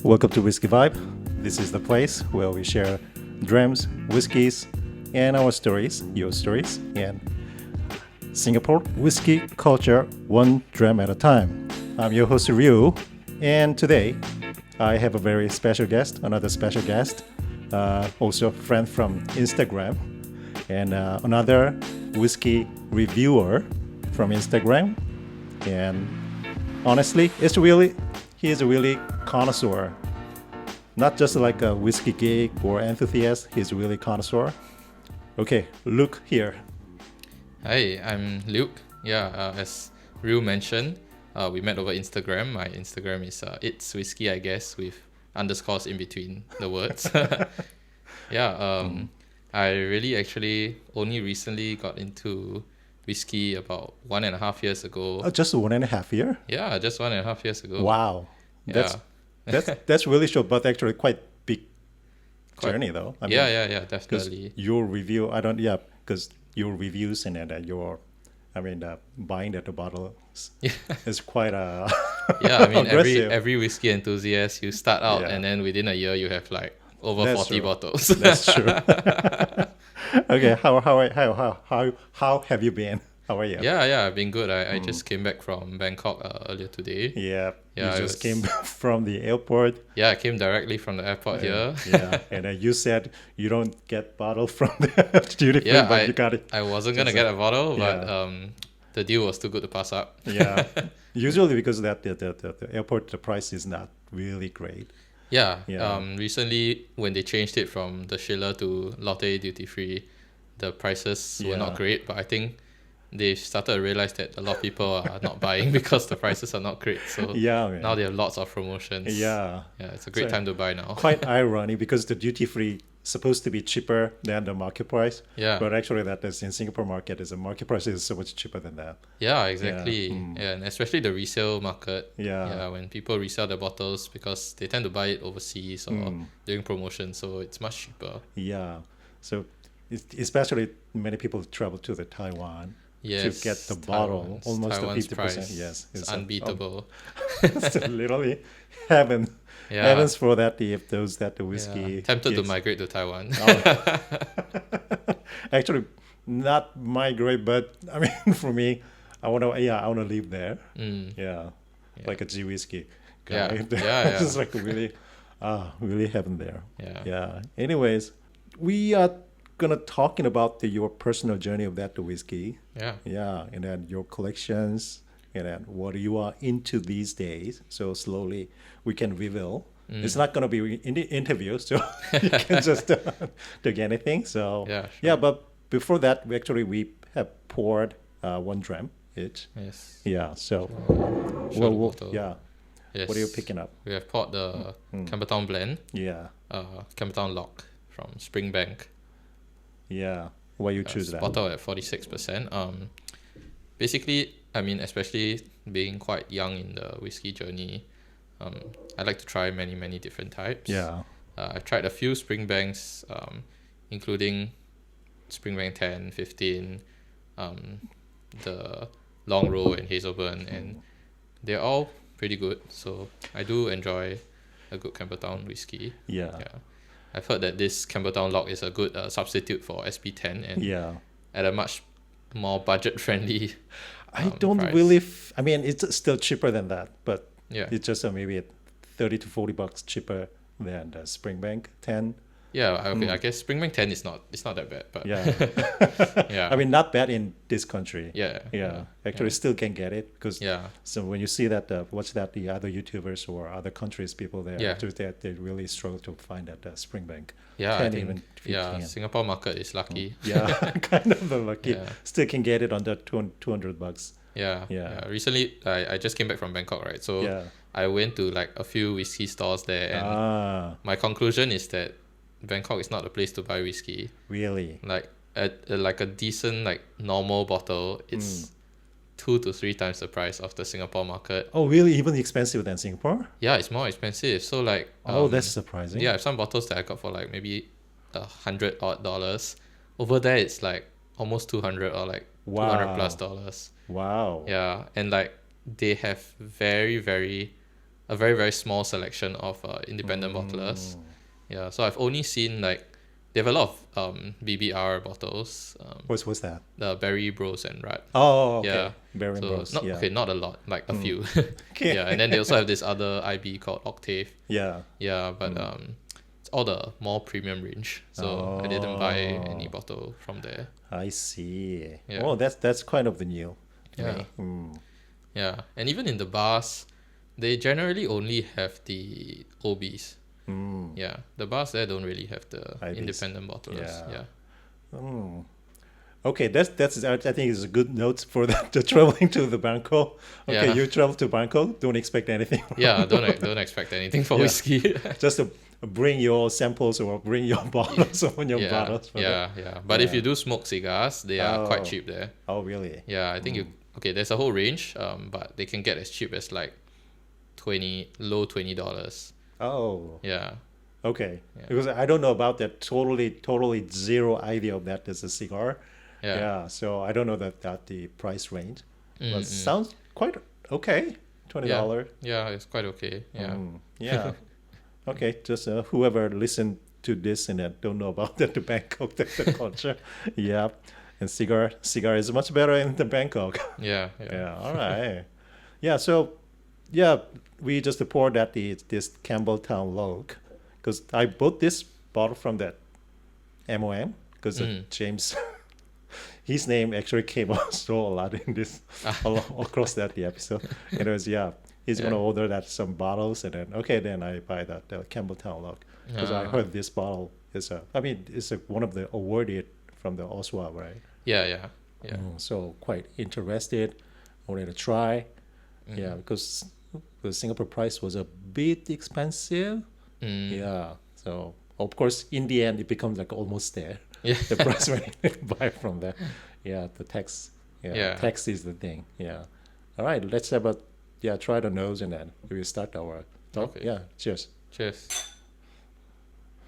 Welcome to Whisky Vibe. This is the place where we share dreams, whiskeys, and our stories, your stories, and Singapore whiskey culture one dram at a time. I'm your host Ryu, and today I have a very special guest, another special guest, also a friend from Instagram, and another whiskey reviewer from Instagram. And honestly, he is a really connoisseur. Not just like a whiskey geek or enthusiast, he's really connoisseur. Okay, Luke here. Hi, I'm Luke. As Ryu mentioned, we met over Instagram. My Instagram is It's Whisky, I guess, with underscores in between the words. I really actually only recently got into whiskey about 1.5 years ago. Oh, just 1.5 year? Yeah, just 1.5 years ago. Wow. That's really short, but actually quite big journey though. I mean, definitely. Your review, because your reviews and buying that bottle is quite aggressive. every whiskey enthusiast, you start out and then within a year you have like over That's 40 true. bottles. That's true. Okay, how have you been? How are you? I've been good. I just came back from Bangkok earlier today. You just came from the airport. Yeah, I came directly from the airport here. And you said you don't get bottle from the duty free, but you got it. I wasn't gonna get a bottle, but the deal was too good to pass up. Usually because that the airport, the price is not really great. Recently when they changed it from the Schiller to Lotte duty free, the prices were not great, but I think they started to realize that a lot of people are not buying because the prices are not great. So now they have lots of promotions. It's a great time to buy now. Quite ironic because the duty free supposed to be cheaper than the market price. But actually that is in Singapore market, is the market price is so much cheaper than that. Exactly. And especially the resale market. When people resell their bottles, because they tend to buy it overseas or during promotion, so it's much cheaper. So especially many people travel to the Taiwan to get the bottle, almost Taiwan's 50%. Price. Yes, it's unbeatable. It's literally heavens for that. If those that the whiskey. Tempted to migrate to Taiwan. Actually, not migrate, but I mean, for me, I want to live there. Like a G whiskey guy. It's like really heaven there. Anyways, we are gonna talking about your personal journey of that whiskey, and then your collections, and then what you are into these days. So slowly we can reveal. It's not gonna be in the interview, so you can just take anything. So but before that, we have poured 1 dram each. So Yes. What are you picking up? We have poured the Campbelltown blend. Campbelltown Lock from Springbank. Why you choose that? Bottle at 46%. Basically, I mean, especially being quite young in the whiskey journey, I like to try many different types. I've tried a few Springbanks, including Springbank 10, 15, the Long Row and Hazelburn, and they're all pretty good. So I do enjoy a good Campbelltown whiskey. I've heard that this Campbelltown Lock is a good substitute for SP10 and at a much more budget-friendly I don't price. really... it's still cheaper than that, but it's just maybe $30 to $40 cheaper than the Springbank 10. I guess Springbank 10 is not that bad, but I mean, not bad in this country. Actually still can get it because so when you see that the other YouTubers or other countries people there, they really struggle to find that Springbank. I think Singapore market is lucky. Kind of lucky. Still can get it under $200. Recently I just came back from Bangkok, right? So I went to like a few whiskey stores there, and my conclusion is that Bangkok is not the place to buy whiskey. Really? Like like a decent like normal bottle, it's 2 to 3 times the price of the Singapore market. Oh, really? Even expensive than Singapore? Yeah, it's more expensive. So like that's surprising. Yeah, I have some bottles that I got for like maybe $100 odd. Over there it's like almost 200 or like $200 plus. Wow. Yeah, and like they have very a very very small selection of independent bottlers. Yeah, so I've only seen like they have a lot of BBR bottles. What's that? The Berry Bros and Rat. Oh, okay. Yeah. Berry So Bros. not Yeah. okay, not a lot, like a few. Okay. Yeah, and then they also have this other IB called Octave. Yeah. Yeah, but it's all the more premium range. So I didn't buy any bottle from there. I see. Yeah. Oh, that's kind of the new. to Yeah. me. Mm. Yeah, and even in the bars, they generally only have the OBs. Mm. Yeah, the bars there don't really have the IBs. independent bottlers. Yeah. Yeah. Mm. Okay, that's I think it's a good note for the traveling to the Bangkok. Okay, Yeah. you travel to Bangkok, don't expect anything. Yeah, don't expect anything for Yeah. whiskey. Just to bring your samples or bring your bottles on your Yeah, bottles. for yeah, yeah. But if Yeah. you do smoke cigars, they are Oh. quite cheap there. that. Oh, really? Yeah, I think there's a whole range, but they can get as cheap as like low $20. Oh, Yeah. okay. Yeah. Because I don't know about that. Totally zero idea of that as a cigar. Yeah. So I don't know that the price range. But Mm, sounds quite okay. $20. Yeah, it's quite okay. Yeah. Yeah. Okay, just whoever listened to this and don't know about the Bangkok the culture. Yeah. And cigar is much better in the Bangkok. Yeah. Yeah. Yeah, all right. Yeah, so yeah, we just poured that this Campbelltown Log because I bought this bottle from that MOM because James, his name actually came out so a lot in this all across the episode. And it was he's gonna order that some bottles and then I buy the Campbelltown Log because I heard this bottle is it's one of the awarded from the Oswald, right? Yeah. So quite interested, wanted to try. Yeah, because the Singapore price was a bit expensive. Yeah, so of course in the end it becomes like almost there. Yeah. The price when you buy from there. Yeah, the tax. Yeah. Tax is the thing. Yeah. All right, let's have try the nose and then we start our talk. Okay. Yeah, cheers. Cheers.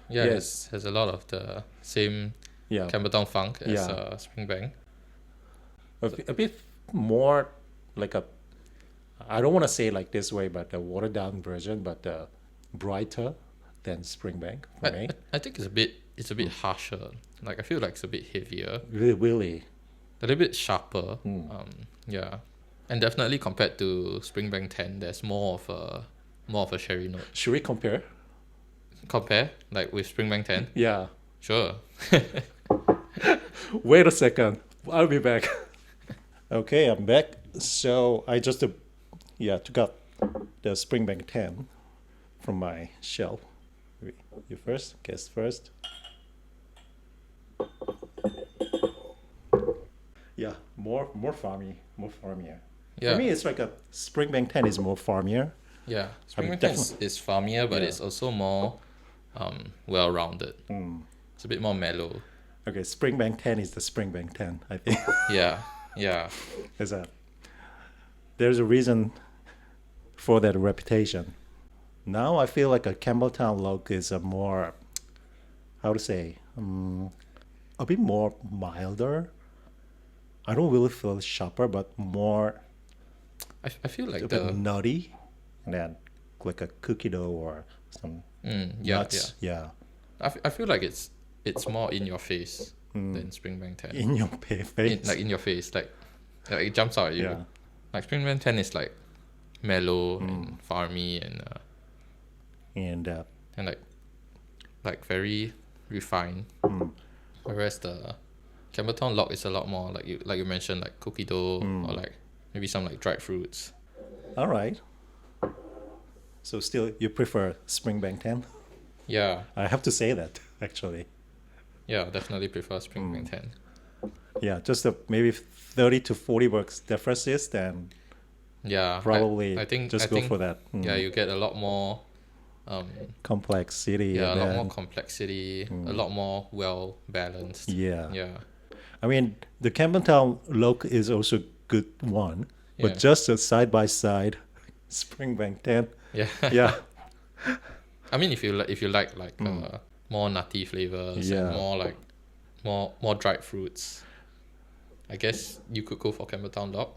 Yeah, Yes. it has a lot of the same Yeah, Campbelltown funk as Yeah. Springbank. a bit more like I don't want to say like this way, but a watered down version, but brighter than Springbank for me. I think it's a bit harsher. Like I feel like it's a bit heavier, Really. a little bit sharper. Yeah, and definitely compared to Springbank 10, there's more of a sherry note. Should we compare? Compare like with Springbank 10. Yeah. Sure. Wait a second. I'll be back. Okay, I'm back. So I just took out the Springbank 10 from my shelf. You first? Guess first. Yeah, more farmy, more farmier. Yeah. For me, it's like a Springbank 10 is more farmier. Yeah, I mean, Springbank 10 is farmier, but Yeah. it's also more well-rounded. It's a bit more mellow. Okay, Springbank 10 is the Springbank 10, I think. Yeah. There's a reason for that reputation. Now I feel like a Campbelltown Log is a more, how to say, a bit more milder. I don't really feel sharper, but more I feel like a bit nutty, and then like a cookie dough or some nuts. Yeah. I feel like it's more in your face than Springbank 10. In your face. In your face, like it jumps out at you. Yeah. Like Springbank 10 is like mellow and farmy And like very refined. Whereas the Campbelltown Log is a lot more like you mentioned, like cookie dough or like maybe some like dried fruits. all right. So still, you prefer Springbank 10? Yeah, I have to say that actually. definitely prefer Springbank 10. Yeah, just maybe 30 to 40 bucks differences, then Yeah, probably I think just I go think, for that. Yeah, you get a lot more Complexity. a and lot then- more complexity, a lot more well balanced. Yeah. Yeah. I mean, the Campbelltown Log is also a good one, Yeah. but just a side by side Springbank 10. Yeah. Yeah. I mean, if you like more nutty flavors Yeah. and more like more dried fruits, I guess you could go for Campbelltown Log.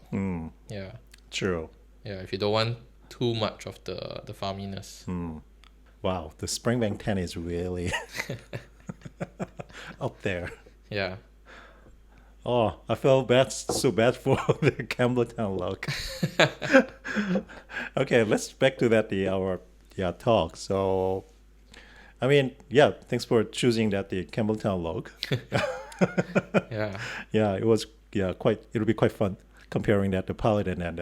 Yeah. True. Yeah. If you don't want too much of the farminess. Wow, the Springbank 10 is really up there. Yeah. Oh, I felt so bad for the Campbelltown look. Okay, let's back to our talk. So, I mean, yeah, thanks for choosing the Campbelltown look. Yeah. Yeah, it was it'll be quite fun comparing that to Paladin and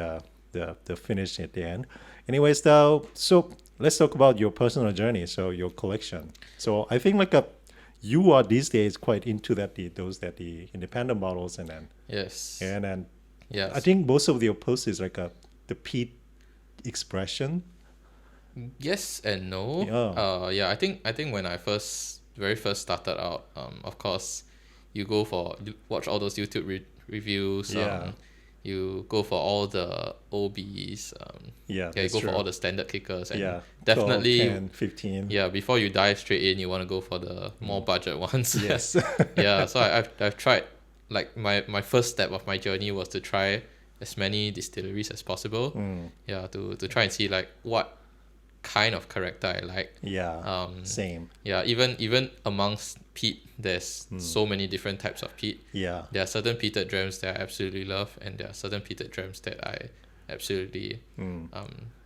the finish at the end. Anyways, though, so let's talk about your personal journey. So your collection. So I think you are these days quite into the independent models Yes. and then Yes. I think most of your posts is the Pete expression. Yes and no. Yeah. I think when I very first started out, of course, you watch all those YouTube reviews. Yeah. You go for all the OBs. Yeah, you that's go true. for all the standard kickers. And Yeah, definitely 12, 10, 15. Yeah, before you dive straight in, you want to go for the more budget ones. Yes. Yeah, so I've tried, like my first step of my journey was to try as many distilleries as possible. Yeah, to try and see like what kind of character I like. Yeah. Same. Yeah, even amongst peat, there's so many different types of peat. Yeah. There are certain peated drams that I absolutely love, and there are certain peated drams that I absolutely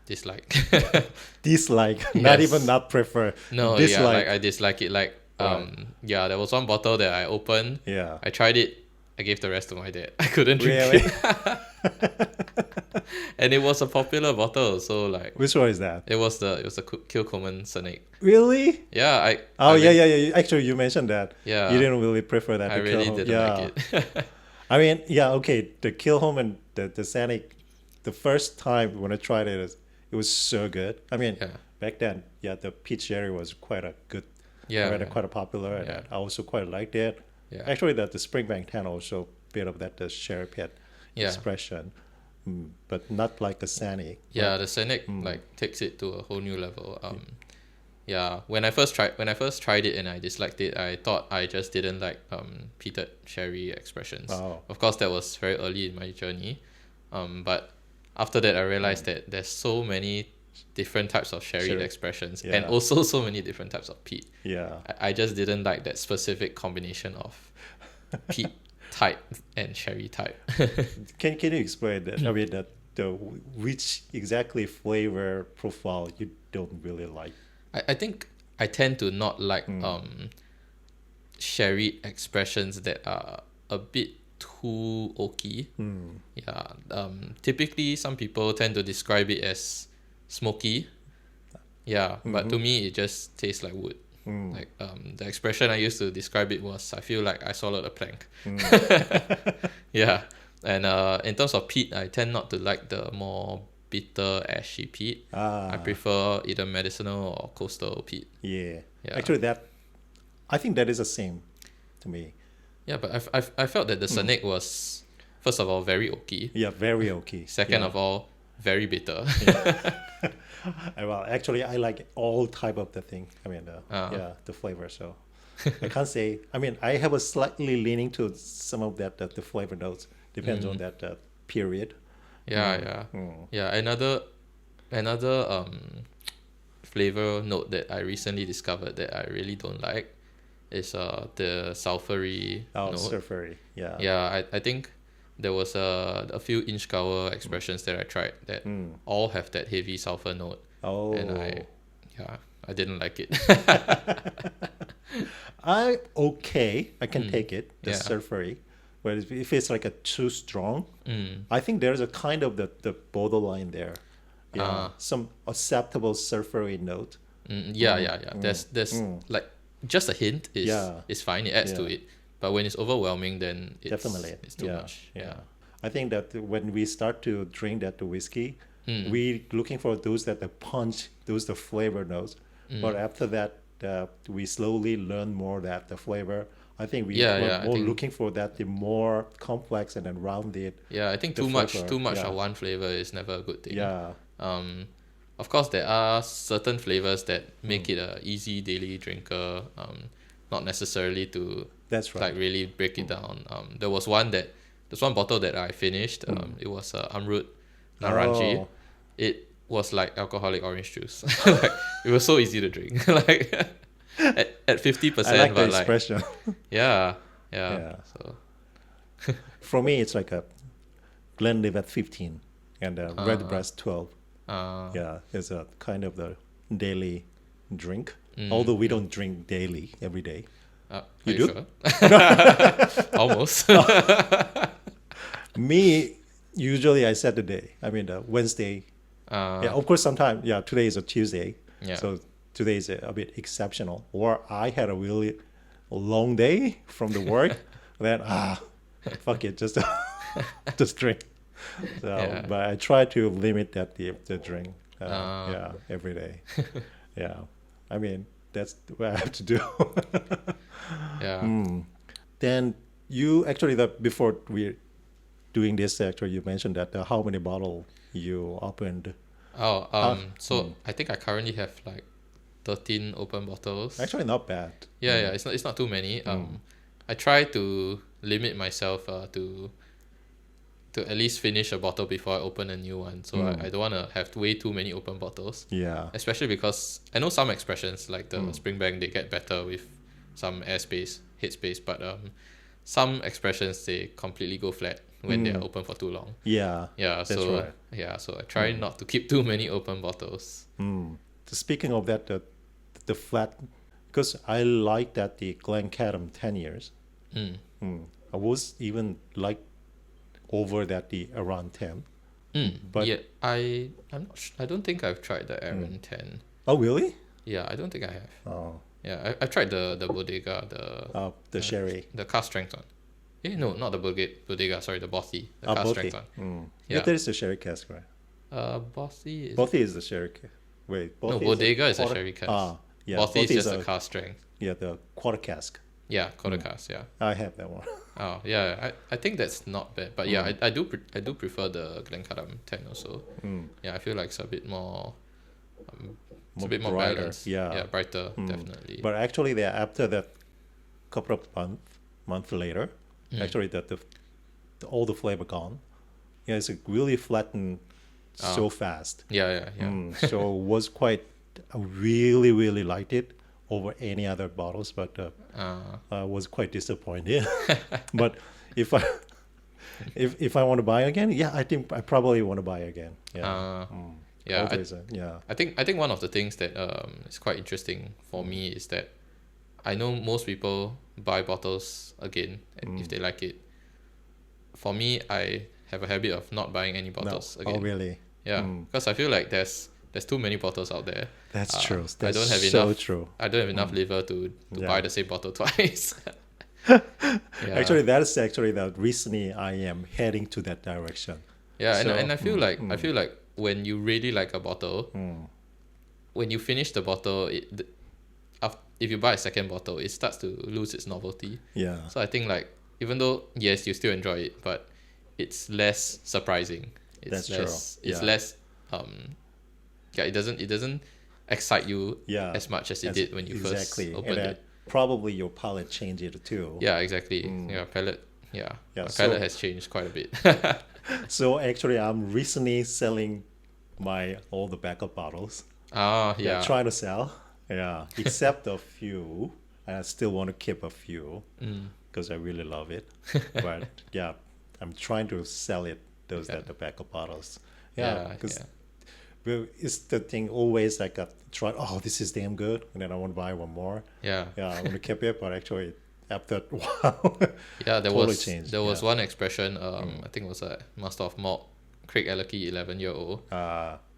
dislike. Dislike, not Yes. even not prefer. No, Dislike. yeah, like I dislike it. Like yeah, there was one bottle that I opened. Yeah. I tried it. I gave the rest to my dad. I couldn't drink Really? it, and it was a popular bottle. So like, Which one is that? it was the Kilcoman Snake. Really? Yeah, Oh, I yeah, mean, yeah. Actually, you mentioned that. Yeah. You didn't really prefer that. I to really Kill Home. didn't Yeah. like it. I mean, yeah, okay. The Kill Home and the Sanic, the first time when I tried it, it was so good. I mean, Yeah. back then, yeah, the peach sherry was quite a good, Yeah, quite a popular, and Yeah. I also quite liked it. Yeah. Actually, the Springbank 10 also bit of the sherry pit Yeah. expression, but not like the Sanic. Yeah, the Scenic like takes it to a whole new level. Yeah, when I first tried it and I disliked it, I thought I just didn't like peated sherry expressions. Oh. Of course, that was very early in my journey. But after that, I realized that there's so many different types of sherry Sherry. expressions, Yeah. and also so many different types of peat. Yeah. I just didn't like that specific combination of peat type and sherry type. Can you explain that? I mean, which exactly flavor profile you don't really like? I think I tend to not like sherry expressions that are a bit too oaky. Yeah. Typically some people tend to describe it as smoky. Yeah, but to me it just tastes like wood. Like the expression I used to describe it was, I feel like I swallowed a plank. Yeah. And in terms of peat, I tend not to like the more bitter ashy peat. I prefer either medicinal or coastal peat. Yeah. Yeah. Actually, I think that is the same to me. Yeah, but I felt that the Snake was, first of all, very oaky. Yeah, very okay. Second yeah. of all, very bitter. Well, actually, I like all type of the thing. I mean, the flavor. So I can't say. I mean, I have a slightly leaning to some of the flavor notes. Depends on that period. Yeah. Another flavor note that I recently discovered that I really don't like is the sulfury note. Sulfury. Yeah. Yeah, I think there was a few inch cover expressions that I tried that all have that heavy sulfur note. Oh. And I didn't like it. I can take it, the Yeah. sulfury. But if it's like a too strong, I think there's a kind of the borderline there. Yeah, some acceptable sulfury note. Yeah. There's like just a hint is fine. It adds to Yeah. it. But when it's overwhelming, then Definitely, it's too much. Yeah. I think that when we start to drink the whiskey, we looking for those the punch, those the flavor notes. But after that, we slowly learn more that the flavor. I think we are more looking for the more complex and then rounded. Yeah, I think the too much flavor, of one flavor is never a good thing. Yeah. Of course, there are certain flavors that make it a easy daily drinker. Not necessarily to That's right. like really break it down. There's one bottle that I finished. It was Amrut Naranji. Oh. was like alcoholic orange juice. Like it was so easy to drink. Like at 50%, I like the but like expression. yeah, yeah. Yeah. So For me, it's like a Glenlivet at 15 and a Redbreast 12. uh Yeah, it's a kind of the daily drink. mm, Although we don't drink daily every day. are You you do? sure? Almost. Me, usually I set the day. I mean, Wednesday. Yeah, of course, sometimes, yeah, today is a Tuesday. Yeah. So today is a bit exceptional. Or I had a really long day from the work. Then, fuck it, just just drink. So, Yeah. but I try to limit that the drink. Ah. Yeah, every day. Yeah, I mean that's what I have to do. Yeah. Then you actually before we doing this actually you mentioned that how many bottle you opened. Oh, How- so I think I currently have like 13 open bottles. Actually, not bad. Yeah, it's not too many. I try to limit myself to at least finish a bottle before I open a new one. So I don't want to have way too many open bottles, Yeah. especially because I know some expressions like the Springbank, they get better with some airspace, headspace, but some expressions they completely go flat when they are open for too long. Yeah. Yeah, That's so right. yeah, so I try not to keep too many open bottles. Speaking of that, the flat, because I like that the Glencairn 10 years. I was even like over that the around 10. But Yeah, I'm not I don't think I've tried the Aaron 10. oh really? Yeah, I don't think I have. Oh, Yeah, I've tried the Bodega, the sherry. the cast strength one. No, not the Bodega, sorry, the Bossy, the cast Bothi. strength one. Yeah, Yeah. there is a sherry cask, right? Bossy is Bothi is the sherry cask. Wait, no, Bothi Bodega is a quarter- sherry cask. Yeah, Bossy is Bothi just a cast strength. yeah, the quarter cask. Yeah, quarter cast. Yeah. I have that one. Oh yeah, I think that's not bad. But yeah, I do prefer the Glencairn 10 also. Yeah, I feel like it's a bit more. It's a bit more brighter, balanced. yeah. Yeah, brighter definitely. But actually, after that couple of month later, actually all the flavor gone. Yeah, it's really flattened so fast. yeah. So was quite I really liked it over any other bottles, but I was quite disappointed. But if I want to buy again, yeah, I think I probably want to buy again. Yeah, Yeah, always, yeah. I think one of the things that is quite interesting for me is that I know most people buy bottles again if they like it. For me, I have a habit of not buying any bottles again. Oh, really? Yeah, because I feel like there's too many bottles out there. That's true. I That's don't have so enough. true. I don't have enough liver to Yeah. buy the same bottle twice. Yeah. Actually, that is actually that recently I am heading to that direction. Yeah, So, and I feel like when you really like a bottle, when you finish the bottle, if you buy a second bottle, it starts to lose its novelty. Yeah. So I think like even though yes, you still enjoy it, but it's less surprising. It's That's true. less. It's Yeah. less. It doesn't excite you Yeah. as much as it did when you exactly. first opened And it. probably your palate changed it too. Yeah, exactly. Yeah, palate. Yeah, Yeah, my so- palate has changed quite a bit. So actually, I'm recently selling all the backup bottles. Yeah. Trying to sell. Yeah, except a few. I still want to keep a few because I really love it. But yeah, I'm trying to sell it. Those Yeah. are the backup bottles. Yeah, Yeah, because it's the thing always like I try. Oh, this is damn good, and then I want to buy one more. Yeah. Yeah, I want to keep it, but actually after a while, Yeah, there totally was changed. there was Yeah. one expression. I think it was a Master of Malt, Craig Ellecky, 11-year-old,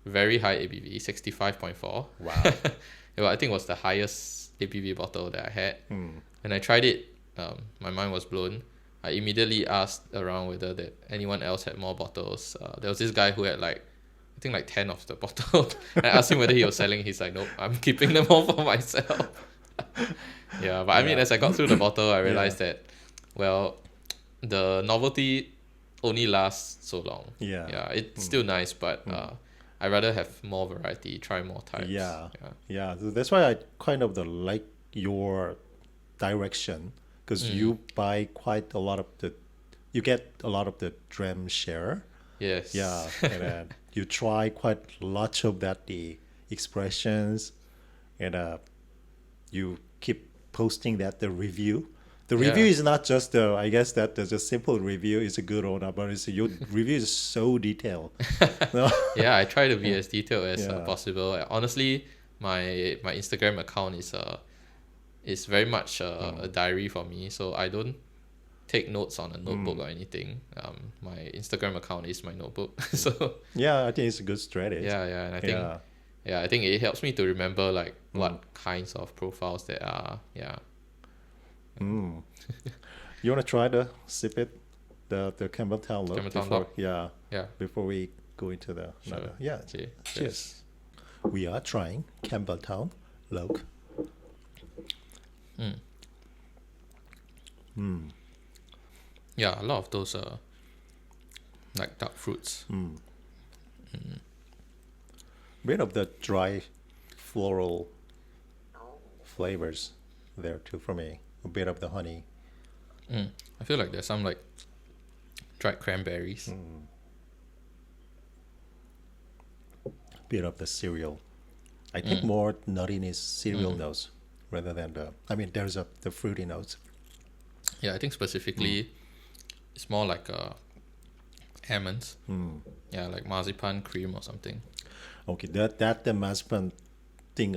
very high ABV, 65.4. Wow. I think it was the highest ABV bottle that I had. When I tried it, my mind was blown. I immediately asked around whether that anyone else had more bottles. There was this guy who had like, I think like 10 of the bottle. I asked him whether he was selling. He's like, nope, I'm keeping them all for myself. Yeah, but I mean, as I got through the bottle, I realized that, well, the novelty only lasts so long. Yeah. Yeah, it's still nice, but I'd rather have more variety, try more types. Yeah. So that's why I kind of like your direction because you buy you get a lot of the dram share. Yes. Yeah, and then you try quite lots of that the expressions, and you keep posting that the review. The review Yeah. is not just the, I guess that the just simple review is a good or not, but it's your review is so detailed. No? Yeah, I try to be as detailed as Yeah. possible. Honestly, my Instagram account is very much a diary for me. So I don't take notes on a notebook or anything. My Instagram account is my notebook. So Yeah, I think it's a good strategy. yeah, and I think Yeah. yeah, I think it helps me to remember like what kinds of profiles there are. Yeah. Mm. You want to try to sip it, the Campbelltown look Campbelltown before, lock. yeah, Yeah. before we go into the Sure. another. Yeah. Okay. Cheers. We are trying Campbelltown look. Mm. Mm. Yeah, a lot of those like dark fruits. Mm. Bit of the dry floral flavors there too for me. A bit of the honey. I feel like there's some like dried cranberries. Bit of the cereal. I think more nuttiness cereal notes rather than the. I mean, there's the fruity notes. Yeah, I think specifically it's more like almonds. Yeah, like marzipan cream or something. Okay, that the marzipan thing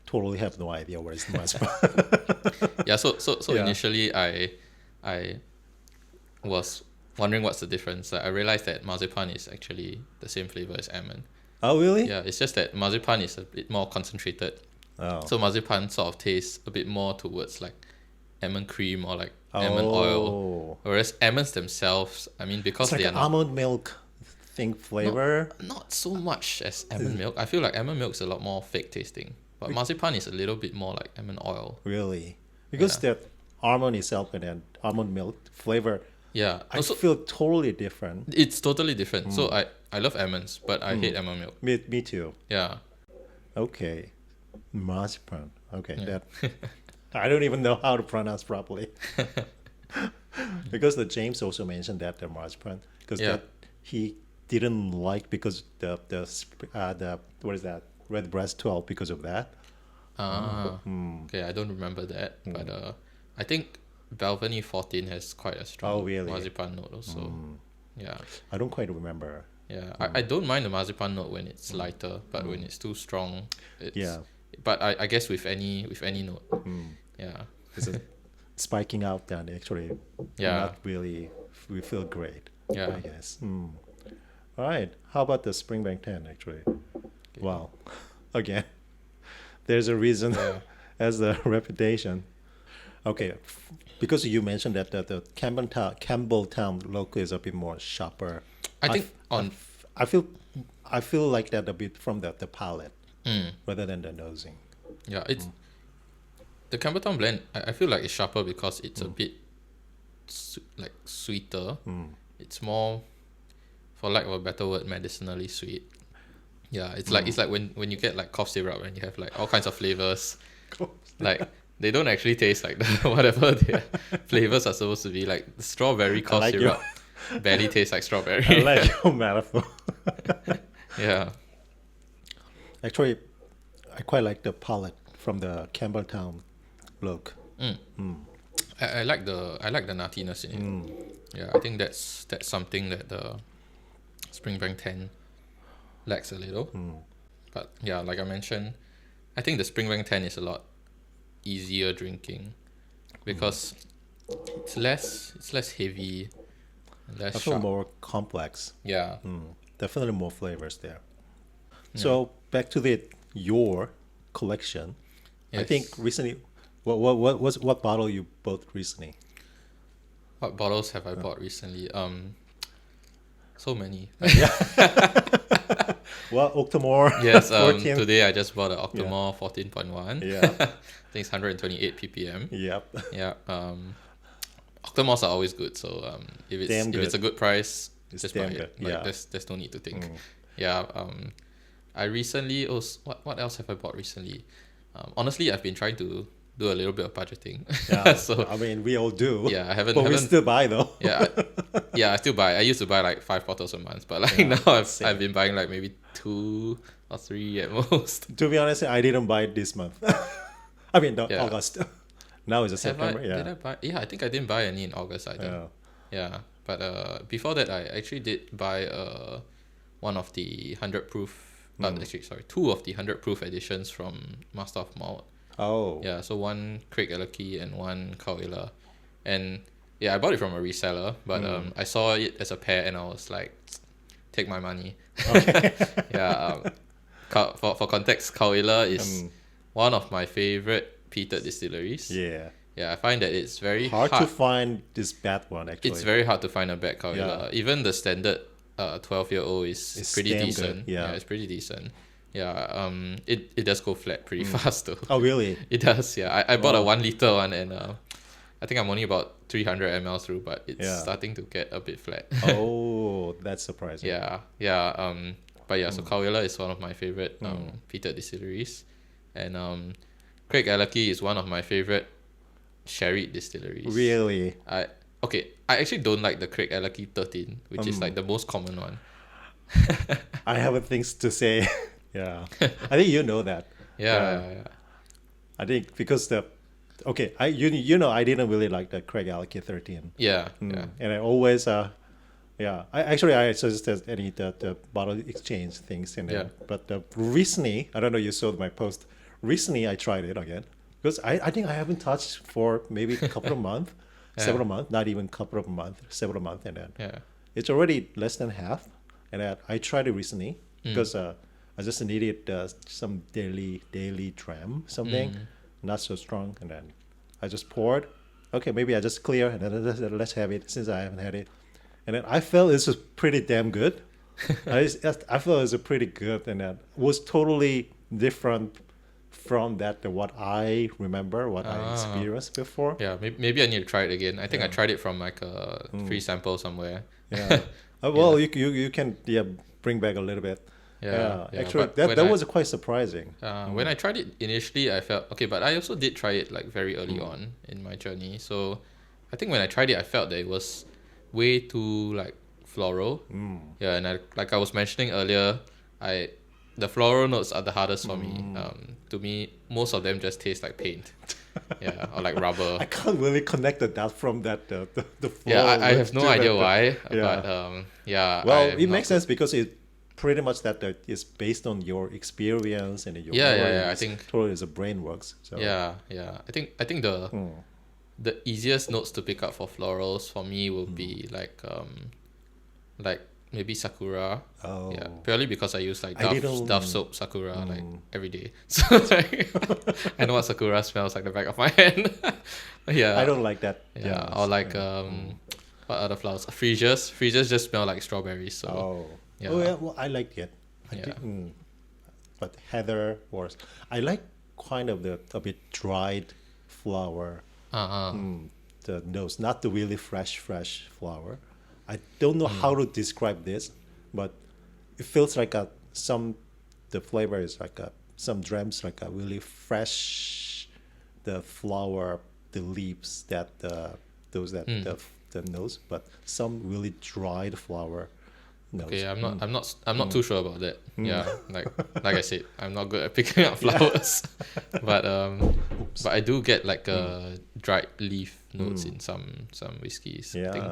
totally have no idea what is marzipan. Yeah, so Yeah. initially I was wondering what's the difference. Like, I realized that marzipan is actually the same flavor as almond. Oh really? Yeah, it's just that marzipan is a bit more concentrated. Oh. So marzipan sort of tastes a bit more towards like almond cream or like almond oil. Oh. Whereas almonds themselves, I mean, because It's like they are an not almond milk thing flavor. not so much as almond milk. I feel like almond milk is a lot more fake tasting. But marzipan is a little bit more like almond oil. Really? Because Yeah. that almond itself and then almond milk flavor, Yeah. I Also, feel totally different. it's totally different. So I love almonds, but I hate almond milk. Me too. Yeah. Okay. Marzipan. Okay, Yeah. that I don't even know how to pronounce properly. Because the James also mentioned that the marzipan because Yeah. that he didn't like because the what is that Redbreast 12 because of that. Okay, I don't remember that, but I think Balvenie 14 has quite a strong Oh, really? marzipan note also. Yeah. I don't quite remember. Yeah. I don't mind the marzipan note when it's lighter, but when it's too strong, it's Yeah. But I guess with any note. Yeah. It's spiking out and actually Yeah. not really we feel great. Yeah. I guess. All right. How about the Springbank 10 actually? Wow. Again, there's a reason Yeah. as the reputation. Okay, because you mentioned that the Campbelltown look is a bit more sharper. I think I feel like that a bit from the palate rather than the nosing. yeah, it's the Campbelltown blend. I feel like it's sharper because it's a bit like sweeter. It's more, for lack of a better word, medicinally sweet. Yeah, it's like when you get like cough syrup and you have like all kinds of flavors. Like they don't actually taste like the whatever their flavors are supposed to be. Like the strawberry cough like syrup barely tastes like strawberry. I like your metaphor. Yeah. Actually, I quite like the palette from the Campbelltown look. I like the nuttiness in it. Yeah, I think that's something that the Springbank 10 lacks a little. But yeah, like I mentioned, I think the Springbank 10 is a lot easier drinking because it's less heavy, less I feel sharp. more complex. Yeah. Definitely more flavors there. So back to your collection. I Yes. think recently, what bottle you bought recently? What bottles have I bought recently? So many. Well, Octomore. Yes. 14. Today I just bought an Octomore 14.1. Yeah. I think it's 128 ppm. Yep. Yeah. Octomores are always good. So if Damn it's a good price, It's just buy damn it. good, Like yeah. there's no need to think. Yeah. I recently also what else have I bought recently? Honestly, I've been trying to do a little bit of budgeting. Yeah. So I mean, we all do. yeah, I haven't But we haven't still buy though. yeah I still buy. I used to buy like 5 bottles a month, but like Yeah, now I've same. been buying like maybe 2 or 3 at most. To be honest, I didn't buy it this month. I mean, no, Yeah. August. Now is Have I? September. Yeah. Did I buy? Yeah, I think I didn't buy any in August either. Yeah. Yeah, but before that, I actually did buy one of the 100 proof. Actually, sorry, two of the 100 proof editions from Master of Malt. Oh. Yeah, so one Craig Ellachie and one Kauila, and yeah, I bought it from a reseller, but I saw it as a pair and I was like, take my money. Okay. Yeah, for context, Kauila is one of my favorite peated distilleries. Yeah. Yeah, I find that it's very Hard to find this bad one actually. It's very hard to find a bad Kauila. Yeah. Even the standard 12-year-old is It's pretty damn decent. good, yeah. It's pretty decent. Yeah, it does go flat pretty fast though. Oh really? It does, yeah. I bought a Wow. 1 liter one and I think I'm only about 300 ml through, but it's Yeah. starting to get a bit flat. Oh, that's surprising. Yeah. But yeah, so Kauila is one of my favorite peated distilleries, and Craig Ellachie is one of my favorite sherry distilleries. Really? I actually don't like the Craig Ellachie 13, which is like the most common one. I have things to say. Yeah. I think you know that. Yeah. I think because you know I didn't really like the Craig Ellachie 13. Yeah. And I always I suggested any the bottle exchange things in there. Yeah. But recently, I don't know, you saw my post. Recently I tried it again because I think I haven't touched for maybe a couple of months, several months, not even couple of months, several months, and then Yeah. it's already less than half. And I tried it recently because I just needed some daily dram, something not so strong, and then I just poured. Okay, maybe I just clear and then let's have it since I haven't had it. And then I felt this was pretty damn good. I felt it was pretty good, and that was totally different from what I remember, what I experienced before. Yeah, maybe I need to try it again. I think I tried it from like a free sample somewhere. Yeah. Well, you can bring back a little bit. Yeah. Actually, but that was quite surprising. When I tried it initially, I felt okay, but I also did try it like very early on in my journey. So I think when I tried it, I felt that it was way too like floral. Yeah, and I was mentioning earlier, the floral notes are the hardest for me. To me, most of them just taste like paint. Yeah, or like rubber. I can't really connect the dot from that the Yeah, floral I have no to idea the- why, Yeah. but yeah. Well, I'm it not makes sense because it pretty much that is based on your experience and your Yeah. memories. I think totally as a brain works. So yeah. I think the easiest notes to pick up for florals for me will be like maybe sakura. Oh. Yeah, purely because I use like I didn't- Dove soap sakura like every day. So like, I know what sakura smells like the back of my hand. Yeah. I don't like that. Yeah, or like what other flowers? Freesias. Freesias just smell like strawberries. So Oh. Yeah. Oh yeah. Well, I like it. I Yeah. didn't. But heather was. I like kind of a bit dried flower. The nose, not the really fresh flower. I don't know how to describe this, but it feels like the flavor is like some dreams like a really fresh, the flower, the leaves that the nose, but some really dried flower nose. okay, I'm not too sure about that. Yeah, like I said, I'm not good at picking up flowers, but I do get like dried leaf notes in some whiskeys. I think,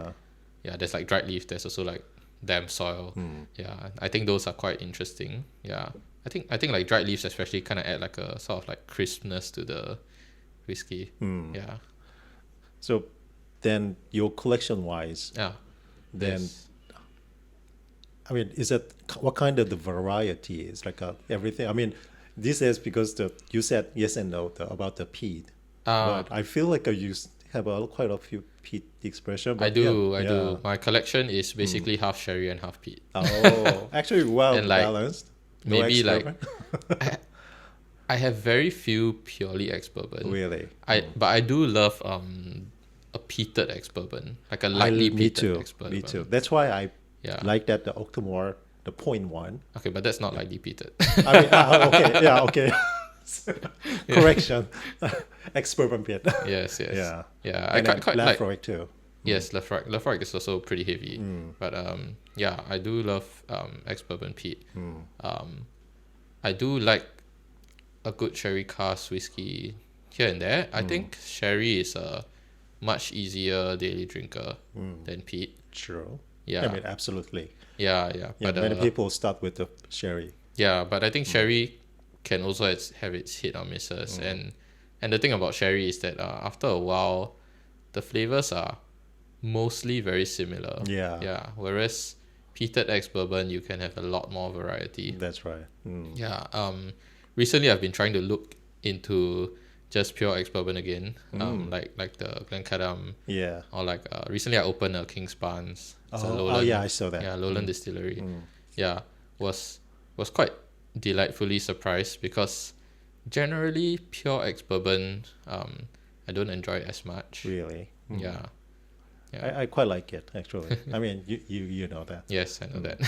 yeah, there's like dried leaf. There's also like damp soil. Yeah, I think those are quite interesting. Yeah, I think like dried leaves especially kind of add like a sort of like crispness to the whiskey. Yeah. So then your collection wise, Yeah. then There's- I mean, is that what kind of the variety is like everything? I mean, this is because you said yes and no about the peat, but I feel like you have quite a few peat expression. But I do. yeah. My collection is basically half sherry and half peat. Oh, actually, well And, like, balanced. No maybe like experiment? I have very few purely ex bourbon. Really. But I do love a peated ex bourbon, like a lightly Me peated too. ex bourbon. Me too. That's why I Yeah. like that the Octomore, the 0.1. Okay, but that's not lightly peated. I mean, okay, yeah, okay. Correction. Ex-bourbon pit. Yes, yes. Yeah. Yeah, I And then quite like. Lafroy too. Yes, Lafroig is also pretty heavy, but yeah, I do love ex-bourbon peat. I do like a good sherry cask whiskey here and there. I think sherry is a much easier daily drinker than peat. True. Yeah. I mean, absolutely. Yeah. Yeah, But many people start with the sherry. yeah, but I think sherry can also have its hit or misses, and the thing about sherry is that after a while, the flavors are mostly very similar. Yeah. Yeah. Whereas peated ex-bourbon, you can have a lot more variety. That's right. Yeah. Recently I've been trying to look into just pure ex-bourbon again. Like the Glencadam, Yeah. or like recently I opened a King's Barnes. It's a Oh, yeah, I saw that. Yeah, Lowland Distillery. Yeah. Was quite delightfully surprised because generally pure ex-bourbon I don't enjoy it as much. Really. Yeah. I quite like it, actually. I mean, you know that. Yes, I know that.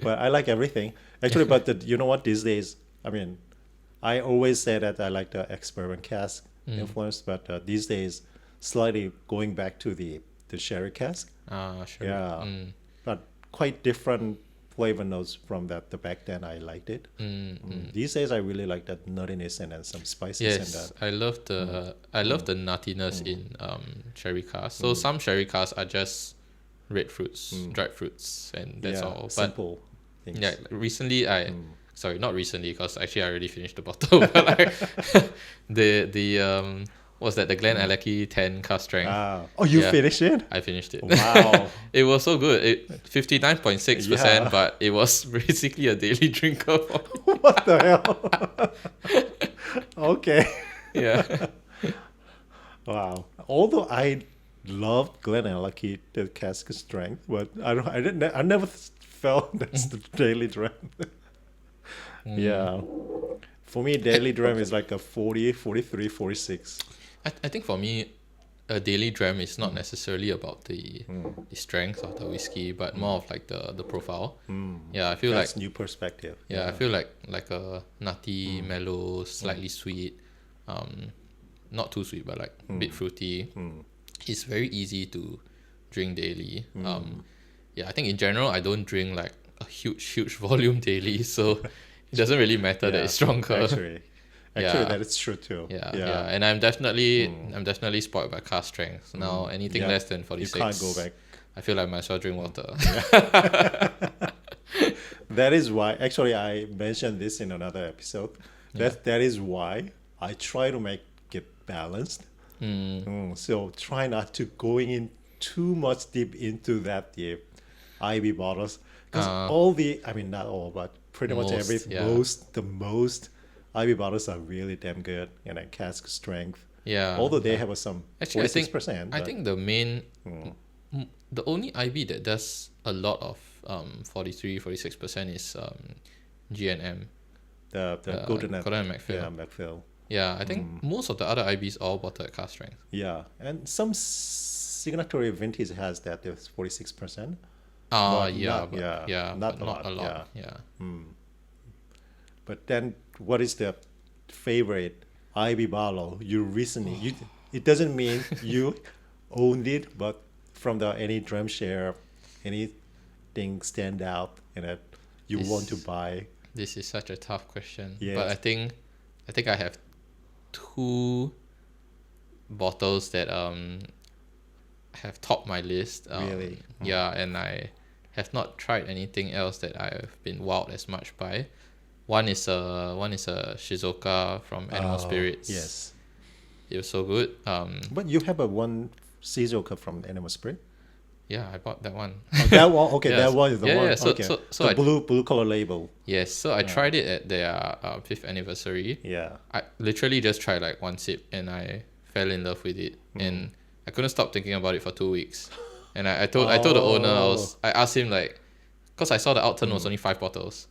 But I like everything. Actually, but you know what? These days, I mean, I always say that I like the ex-bourbon cask influence, but these days, slightly going back to the sherry cask. Sure. Yeah. But quite different flavor notes from that. The back then I liked it. These days I really like that nuttiness and then some spices and Yes, that. I love the nuttiness in sherry cask. So some sherry casks are just red fruits, dried fruits, and that's all. But simple things. yeah, recently sorry, not recently, because actually I already finished the bottle. But like the what's that? The Glen Alecky 10 cask strength. Oh, you Yeah. finished it? I finished it. Wow. It was so good. 59.6%, Yeah. but it was basically a daily drinker for me. What the hell? Okay. Yeah. Wow. Although I loved Glenallachie, the cask strength, but I never felt that's the daily dram. Yeah. For me, daily dram is like a 40, 43, 46. I think for me, a daily dram is not necessarily about the strength of the whiskey, but more of like the profile. Yeah, I feel That's like new perspective. I feel like a nutty, mellow, slightly sweet, not too sweet, but like a bit fruity. It's very easy to drink daily. Yeah, I think in general I don't drink like a huge volume daily, so it doesn't really matter that it's stronger. Actually, Yeah. that is true too. Yeah. And I'm definitely spoiled by cask strength. Now anything Yeah. less than 46, You can't go back. I feel like I might as well drink water. That is why, actually, I mentioned this in another episode. That is why I try to make it balanced. So try not to going in too much deep into that the IB bottles, because I mean not all, but pretty much most IB bottles are really damn good and a cask strength. Yeah. Although they have some Actually, 46%. I think the main, the only IB that does a lot of 43-46% is G&M. the Golden and Macphail. Yeah, Macphail. Yeah, I think most of the other IBs are all bottled at cask strength. Yeah, and some signatory vintage has that. There's 46%. Not Not a a lot, lot. Yeah. But then, what is the favorite IB bottle you recently? It doesn't mean you owned it, but from the any drum share, anything stand out and that you want to buy. This is such a tough question. Yes. But I think I have two bottles that have topped my list. Really? Yeah, and I have not tried anything else that I've been wowed as much by. One is a Shizuoka from Animal Spirits. Yes. It was so good. But you have a one Shizuoka from Animal Spirit? Yeah, I bought that one. Oh, that one? Okay, Yes. that one is the one. Yeah, so- okay. so the blue color label. Yes, so I tried it at their 5th anniversary. Yeah. I literally just tried like one sip and I fell in love with it, and I couldn't stop thinking about it for 2 weeks. And I told the owner, I asked him like, because I saw the outturn was only 5 bottles,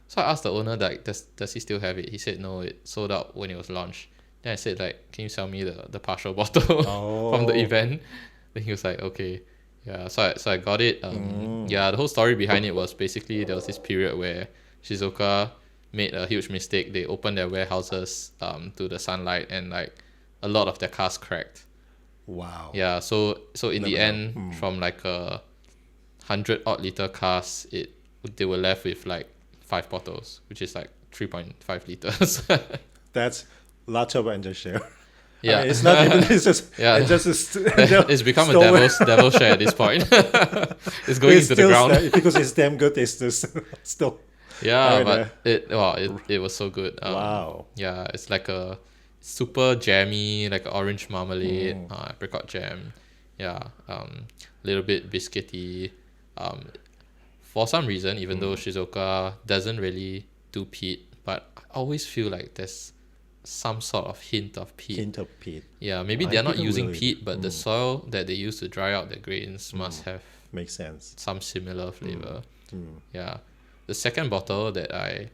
so I asked the owner like, does he still have it? He said no, it sold out when it was launched. Then I said like, can you sell me the partial bottle from the event? Then he was like, okay. Yeah, so I got it. Yeah, the whole story behind it was basically there was this period where Shizuoka made a huge mistake. They opened their warehouses to the sunlight, and like a lot of their cars cracked. Wow. Yeah, so in the Never end, know. from like a 100 odd liter cars, they were left with like 5 bottles, which is like 3.5 liters. That's lots of engine share. Yeah. I mean, it's not even. It's just. Yeah. It's just. It's become a devil share at this point. It's going into the ground. Because it's damn good. It's just still. Yeah, I mean, but it was so good. Wow. Yeah, it's like a super jammy, like orange marmalade, apricot jam. Yeah, little bit biscuity. For some reason, even though Shizuoka doesn't really do peat, but I always feel like there's some sort of hint of peat. Hint of peat. Yeah, maybe I they're not didn't using really- peat, but the soil that they use to dry out the grains must have Makes sense. some similar flavor. Mm. Yeah. The second bottle that I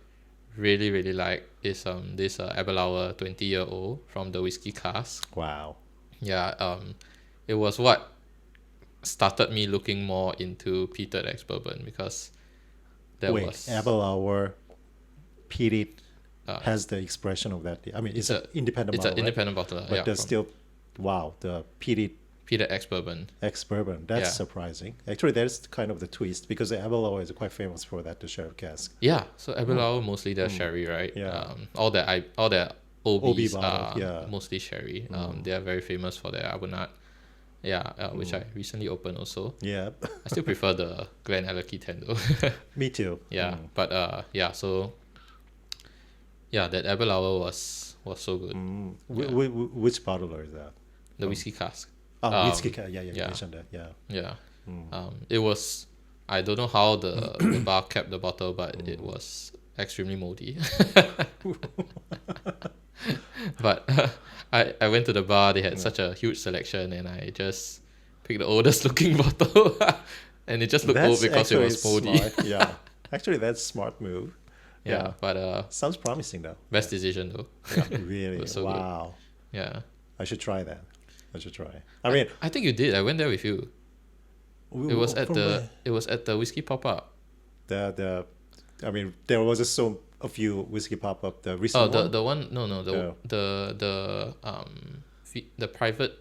really, really like is this Abelauer 20-year-old from the whiskey cask. Wow. Yeah, it was what started me looking more into peated ex-bourbon, because there Wait, was Abelauer peated Uh, has the expression of that. I mean, it's an a- independent it's bottle, an right? independent bottle, But yeah, there's from still, wow, the peated peated ex-bourbon. ex-bourbon. That's Yeah. surprising. Actually, that's kind of the twist because the Abelauer is quite famous for that, the sherry cask. Yeah, so Abelauer mostly does sherry, right? Yeah. All their OBs bottle, are yeah. mostly sherry. They are very famous for their Abonat. Yeah, which I recently opened also. Yeah, I still prefer the Glen Alecky 10 though. me too. Yeah, but yeah, so yeah, that Abelauer was so good. Which bottle is that? The whiskey cask. Oh, whiskey. Yeah, you yeah. mentioned that. Yeah. Yeah. It was, I don't know how the bar kept the bottle, but it was extremely moldy. But I went to the bar, they had such a huge selection, and I just picked the oldest looking bottle. And it just looked old because it actually was moldy. smart. Yeah, actually, that's smart move. Yeah, but Sounds promising though. best decision though. Yeah, really. was so good. Wow. Yeah. I should try that. I should try. I mean, I think you did. I went there with you. It was at from the whiskey pop-up. I mean, there was just a few whiskey pop up. The Oh, recent one. the one, no, Yeah. the private,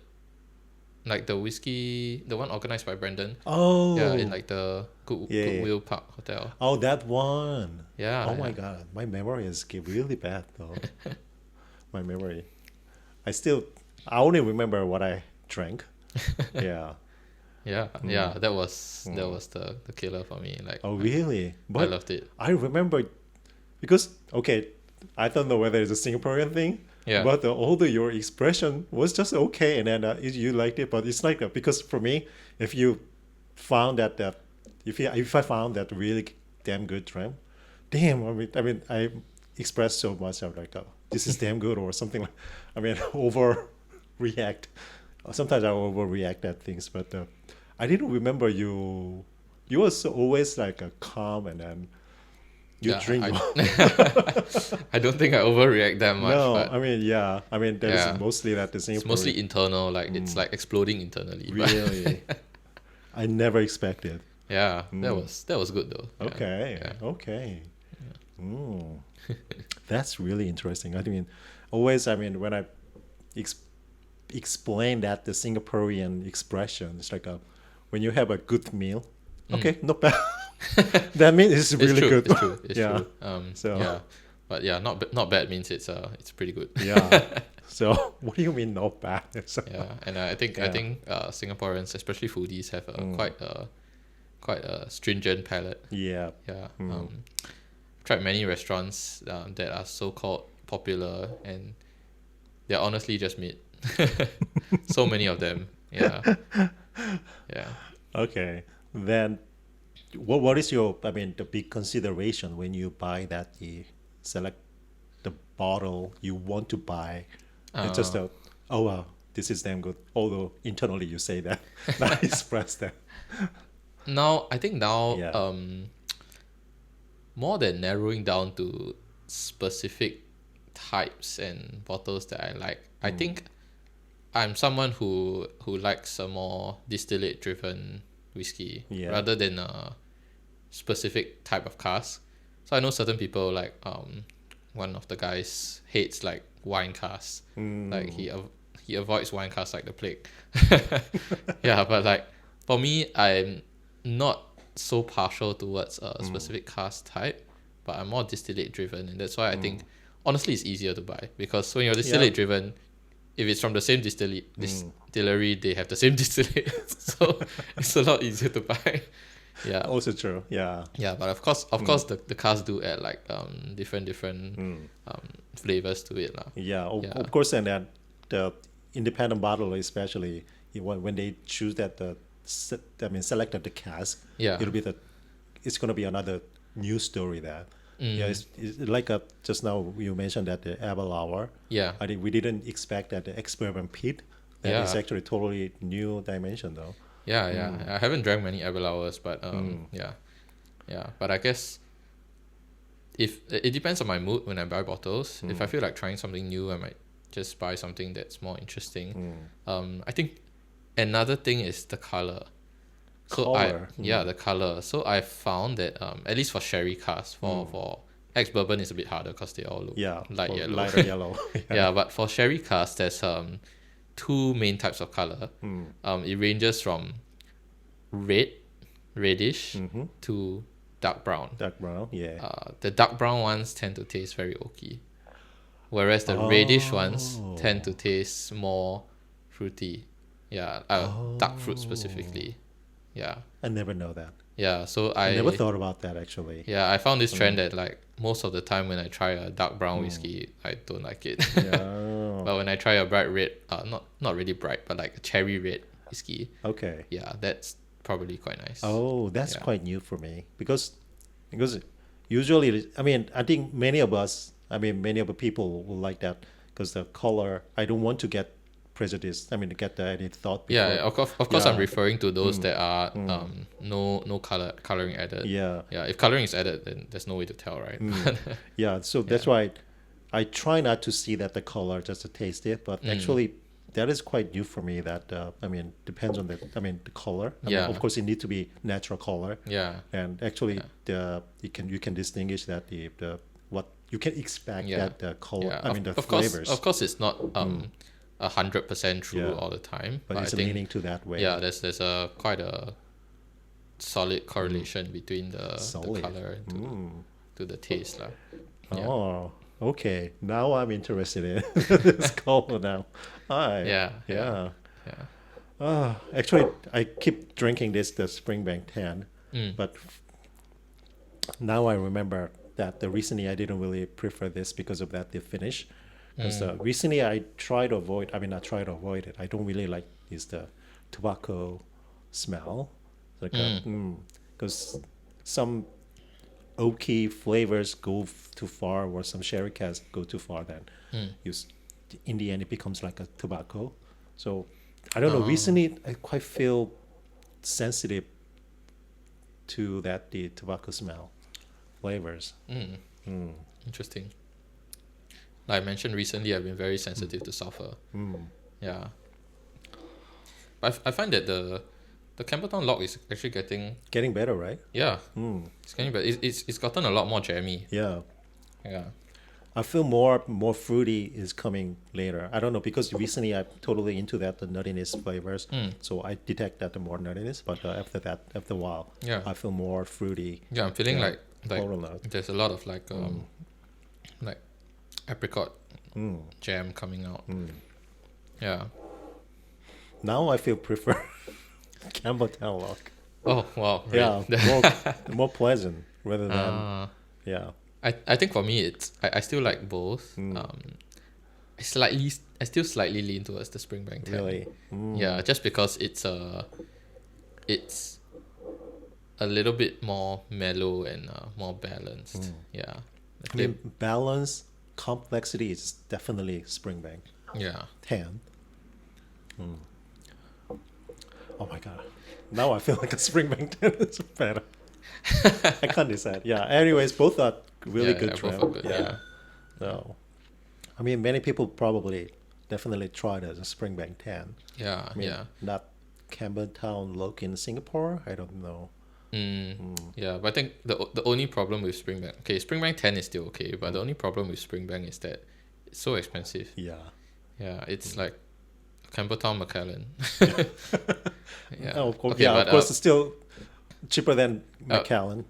like the whiskey, the one organized by Brendan. Oh. Yeah, in like the Yeah. Goodwill Park Hotel. Oh, that one. Yeah. Oh my yeah. god, my memory is really bad though. My memory. I only remember what I drank. Yeah. Yeah, yeah, that was the killer for me. Like, Oh really? I But loved it. I remember because okay, I don't know whether it's a Singaporean thing. Yeah. But although your expression was just okay, and then you liked it, but it's like that because for me, if you found that if I found that really damn good dram, damn, I expressed so much. I'm like, oh, this is damn good or something like. I mean, overreact. Sometimes I overreact at things, but I didn't remember you. You was always like a calm, and then you Yeah, drink. I don't think I overreact that much. No, but I mean, yeah. I mean, there's Yeah. mostly that the it's Singapore. mostly internal. Like it's like exploding internally. But Really, I never expected. yeah, that was good though. Yeah. Okay, Yeah. okay. Mm. That's really interesting. I mean, always. I mean, when I explain that the Singaporean expression, it's like when you have a good meal. Okay, not bad. That means it's really It's true. good. It's true. It's Yeah. true. So- yeah, but yeah, not bad means it's pretty good. Yeah. So what do you mean not bad? So, Yeah, and I think Singaporeans, especially foodies, have a quite a stringent palate. yeah. Yeah. Tried many restaurants that are so called popular, and they're honestly just meat. So many of them. Yeah. Yeah. Okay. Then what is your, I mean, the big consideration when you buy that you select the bottle you want to buy? It's just oh wow, this is damn good. Although internally you say that, not express that. I think Yeah. more than narrowing down to specific types and bottles that I like, I think I'm someone who likes a more distillate driven whiskey Yeah. rather than a specific type of cask. So I know certain people like one of the guys hates like wine casks. Like he avoids wine casks like the plague. Yeah, but like for me, I'm not so partial towards a specific cask type, but I'm more distillate driven, and that's why I think honestly it's easier to buy, because when you're distillate driven, if it's from the same distillery, they have the same distillate, so it's a lot easier to buy. Yeah. Also true. Yeah. Yeah, but of course, the cars do add like different flavors to it lah. Yeah. Yeah. Of course, and that the independent bottle, especially when they choose that selected the cask, Yeah. it's gonna be another new story there. Yeah, it's like just now you mentioned that the apple hour. Yeah. I think we didn't expect that the experiment pit. That Yeah. is actually totally new dimension though. Yeah. I haven't drank many apple hours, but yeah. But I guess if it depends on my mood when I buy bottles. If I feel like trying something new, I might just buy something that's more interesting. I think another thing is the color. So Color. the color. So I found that at least for sherry casks, for ex bourbon is a bit harder because they all look light yellow. Lighter yellow. Yeah, but for sherry casks, there's two main types of color. It ranges from reddish to dark brown. Dark brown. Yeah. The dark brown ones tend to taste very oaky, whereas the reddish ones tend to taste more fruity. Yeah, dark fruit specifically. Yeah. I never know that. Yeah, so I never thought about that actually. Yeah, I found this trend that like most of the time when I try a dark brown whiskey, I don't like it. Yeah. But when I try a bright red, not really bright, but like a cherry red whiskey, Okay. yeah, that's probably quite nice. Oh, that's quite new for me because usually, I mean, I think many of the people will like that because the color. I don't want to get prejudiced. I mean, to get any thought. Before. Yeah, of course, I'm referring to those that are no coloring added. Yeah. Yeah, if coloring is added, then there's no way to tell, right? Yeah, so that's why I try not to see that the color, just to taste it. But actually, that is quite new for me. That depends on the color. I mean, of course, it needs to be natural color. Yeah. And actually, you can distinguish that the what you can expect that the color. Yeah. The of flavors. Of course, it's not 100% true all the time, but it's I think, leaning to that way. Yeah, there's a quite a solid correlation between the color and to the taste lah. Yeah. Oh, okay. Now I'm interested in this color now. Yeah. Actually, I keep drinking the Springbank 10, but now I remember that recently I didn't really prefer this because of the finish. Because recently I try to avoid. Not try to avoid it. I don't really like the tobacco smell, because some oaky flavors go too far, or some sherry casks go too far. Then in the end it becomes like a tobacco. So I don't know. Recently I quite feel sensitive to the tobacco smell flavors. Interesting. Like I mentioned recently, I've been very sensitive to sulfur. Yeah. But I find that the Campbelltown lock is actually getting better, right? Yeah. It's getting better. It's gotten a lot more jammy. Yeah. Yeah. I feel more fruity is coming later. I don't know, because recently I'm totally into the nuttiness flavors, so I detect that the more nuttiness. But after a while, I feel more fruity. Yeah, I'm feeling like floral note. There's a lot of like apricot jam coming out. Yeah. Now I feel prefer Campbelltown lock. Oh wow! Yeah, really? more pleasant rather than I think for me I still like both. I still slightly lean towards the Springbank 10. Really? Yeah, just because it's a little bit more mellow and more balanced. Yeah. Balance, complexity is definitely Springbank. Yeah. 10. Oh my god. Now I feel like a Springbank 10 is better. I can't decide. Yeah. Anyways, both are really good. Both are good. Yeah. No. Many people probably definitely tried as a Springbank 10. Yeah. Not Campbelltown look in Singapore. I don't know. Yeah, but I think the only problem with Springbank, okay, Springbank 10 is still okay, but the only problem with Springbank is that it's so expensive. Yeah. Yeah, it's like Campbelltown Macallan. Yeah. Oh, of course, Okay, yeah, but of course, it's still cheaper than Macallan.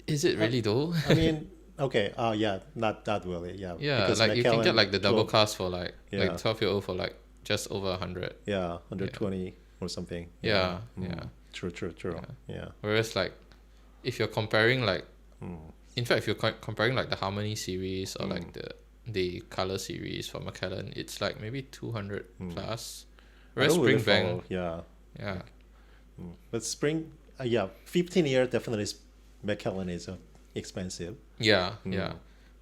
is it really though? I mean, okay, yeah, not that really, yeah. Yeah, because like you can get Macallan like the double clo- cast for like Yeah. 12-year-old for like just over 100. Yeah, 120 or something. Yeah, Mm. yeah. True. Yeah. Whereas like if you're comparing like Mm. in fact if you're comparing like the Harmony series or like the color series for Macallan, it's like maybe 200 plus. I Whereas don't really Springbank, follow, yeah. yeah. But yeah, 15 year definitely Macallan is expensive. Yeah, yeah.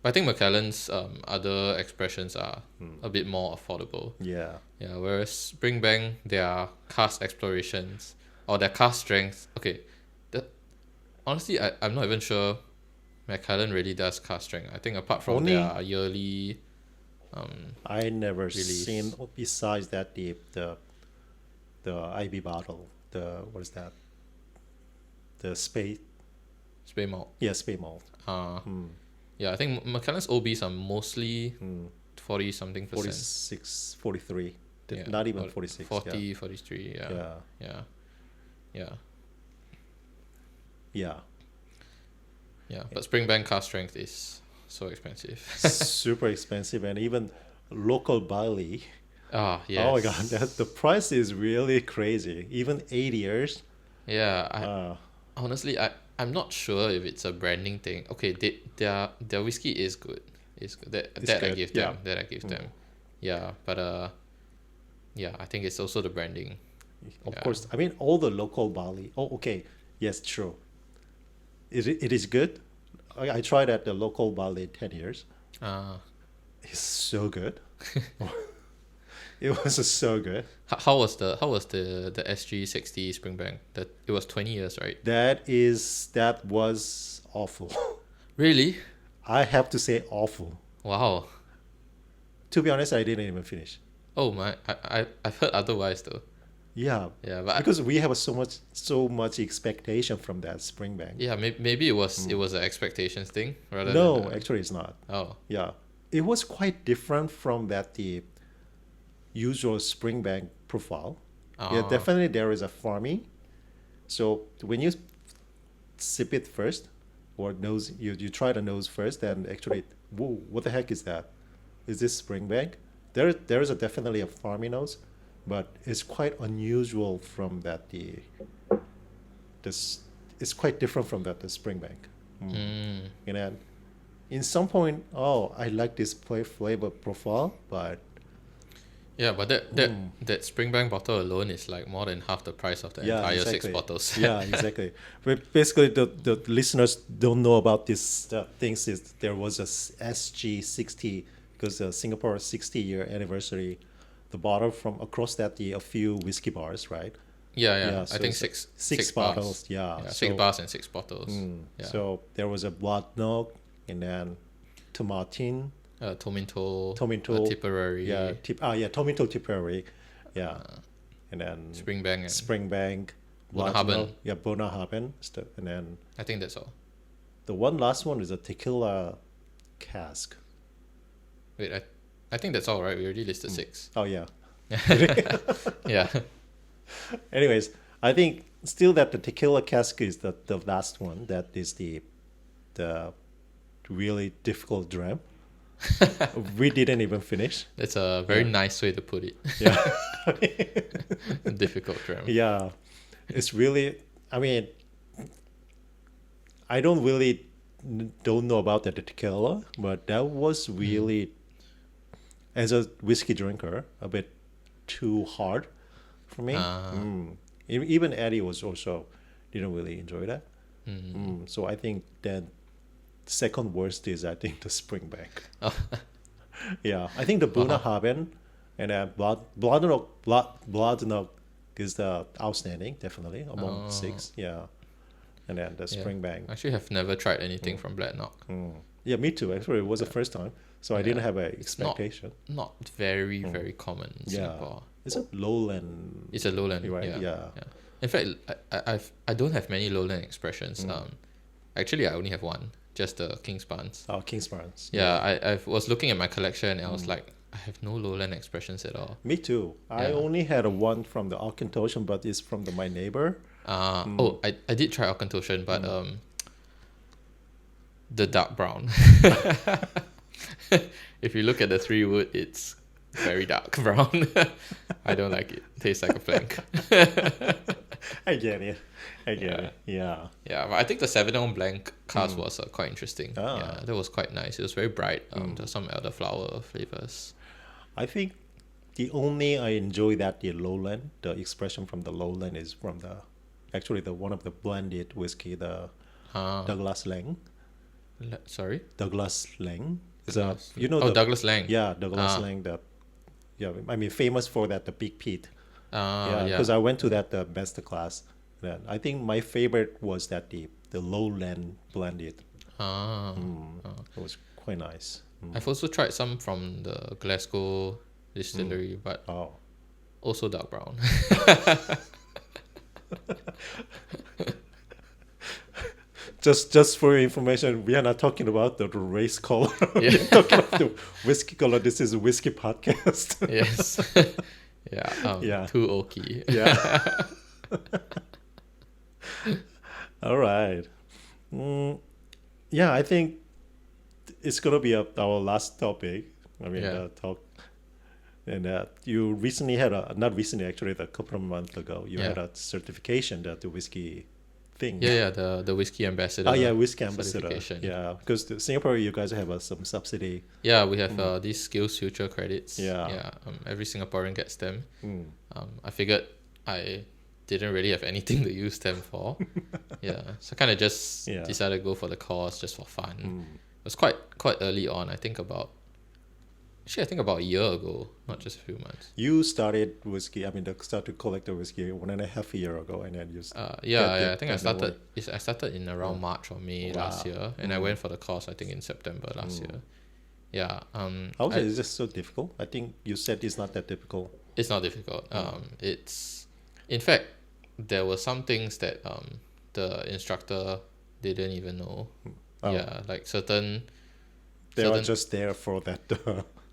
But I think Macallan's other expressions are a bit more affordable. Yeah. Yeah, whereas Springbank, their cast explorations or their cast strength. Okay, honestly, I'm not even sure Macallan really does cast strength. I think apart from Only- their yearly, I never Release. seen besides that the IB bottle, the what is that? The spade, Spay Malt. yeah, spade malt. Yeah, I think Macallan's OBs are mostly 40 something percent. 46, 43. Yeah, Not even or 46. 40, 43. Yeah. Yeah. Yeah. Yeah. Yeah. Yeah. But Springbank cast strength is so expensive. Super expensive, and even local barley. Ah, yes. Oh my god, the price is really crazy. Even 8 years. Yeah, honestly, I'm not sure if it's a branding thing. Okay, their whiskey is good. It's good. That I good, give yeah. them. That I give them. Yeah, but yeah, I think it's also the branding. Of Yeah. course, I mean all the local barley. Oh, okay. Yes, true. It is good. I tried at the local barley 10 years. It's so good. It was so good. How was the SG60 Springbank? That it was 20 years, right? That was awful. Really? I have to say awful. Wow. To be honest, I didn't even finish. Oh my, I've heard otherwise though. Yeah, Yeah, but because we have so much expectation from that Springbank. yeah, maybe it was an expectations thing rather No, than actually, it's not. oh. Yeah, it was quite different from the usual Springbank profile. Yeah, Ah. definitely there is a farming. So when you sip it first, or nose, you try the nose first, and actually, whoa, what the heck is that? Is this Springbank? There is definitely a farming nose, but it's quite unusual from that this it's quite different from the Springbank. And then in some point, oh, I like this flavor profile, but Yeah, but that Springbank bottle alone is like more than half the price of the entire exactly. 6 bottles. Yeah, exactly. But basically, the listeners don't know about this things. Is there was a SG60 because the Singapore 60-year anniversary, the bottle from across that a few whiskey bars, right? Yeah. so I think it's six bottles. bars. Yeah, Yeah, so, 6 bars and 6 bottles. Yeah. So there was a blood nog, and then tomatin, Tominto, Tipperary, Tomato Tipperary, yeah, and then Springbank, and Springbank, Bonahaben. Bonahaben, and then I think that's all. the one last one is a tequila cask. Wait, I think that's all, right? We already listed 6. Oh yeah. Yeah. Anyways, I think still that the tequila cask is the last one. That is the really difficult dram. We didn't even finish. That's a very nice way to put it. Yeah. A difficult dram. Yeah. It's really, I mean, I don't know about the tequila, but that was really, as a whiskey drinker, a bit too hard for me. Even Eddie was also didn't really enjoy that. So I think that second worst is I think the Springbank. Yeah, I think the Bonahaben and Bloodnog is the outstanding, definitely among 6. Yeah, and then the Springbank. Actually, have never tried anything from Black Knock. Yeah, me too. Actually, it was the first time, so I didn't have an expectation. Not very common in Singapore. It's a lowland. It's a lowland, Right, yeah. yeah. In fact, I don't have many lowland expressions. Actually, I only have one, just the King's Pans. Oh, King's Pans. Yeah, I was looking at my collection and I was like, I have no lowland expressions at all. Me too. I only had a one from the Auchentoshan, but it's from my neighbor. Oh, I did try Auchentoshan, but the dark brown. If you look at the 3 wood, it's very dark brown. I don't like it. Tastes like a plank. I get it. Yeah. Yeah, but I think the Sauvignon Blanc cask was quite interesting. Ah. Yeah, that was quite nice. It was very bright. There's some elderflower flavors. I think the only I enjoy that the lowland, the expression from the lowland is from the one of the blended whiskey, the Douglas Lang. Sorry? Douglas Lang. Is Douglas- you know Douglas Lang. Yeah, Douglas Lang. I mean famous for that the Big Pete. Yeah. Because I went to that master class. Then I think my favorite was that the lowland blended. It was quite nice. I've also tried some from the Glasgow distillery, but also dark brown. Just for your information, we are not talking about the race color. Yeah. We're talking about the whiskey color. This is a whiskey podcast. Yes. Yeah. Too oaky. Yeah. All right. Yeah, I think it's gonna be our last topic. I mean, talk. And you recently had not recently actually, a couple of months ago, you had a certification that the whiskey thing. Yeah, the whiskey ambassador. Oh yeah, whiskey ambassador. certification. Yeah, because Singapore, you guys have some subsidy. Yeah, we have these skills future credits. Yeah. Every Singaporean gets them. I figured I didn't really have anything to use them for. So kind of just decided to go for the course just for fun. It was quite early on. I think about a year ago, not just a few months. You started whiskey. I mean, started to collect the whiskey 1.5 years ago, and then you. I think I started. I started in around March or May last year, and I went for the course. I think in September last year. Yeah. How is it? Is this so difficult? I think you said it's not that difficult. It's not difficult. It's, in fact, there were some things that the instructor didn't even know. Yeah, like certain. They are just there for that.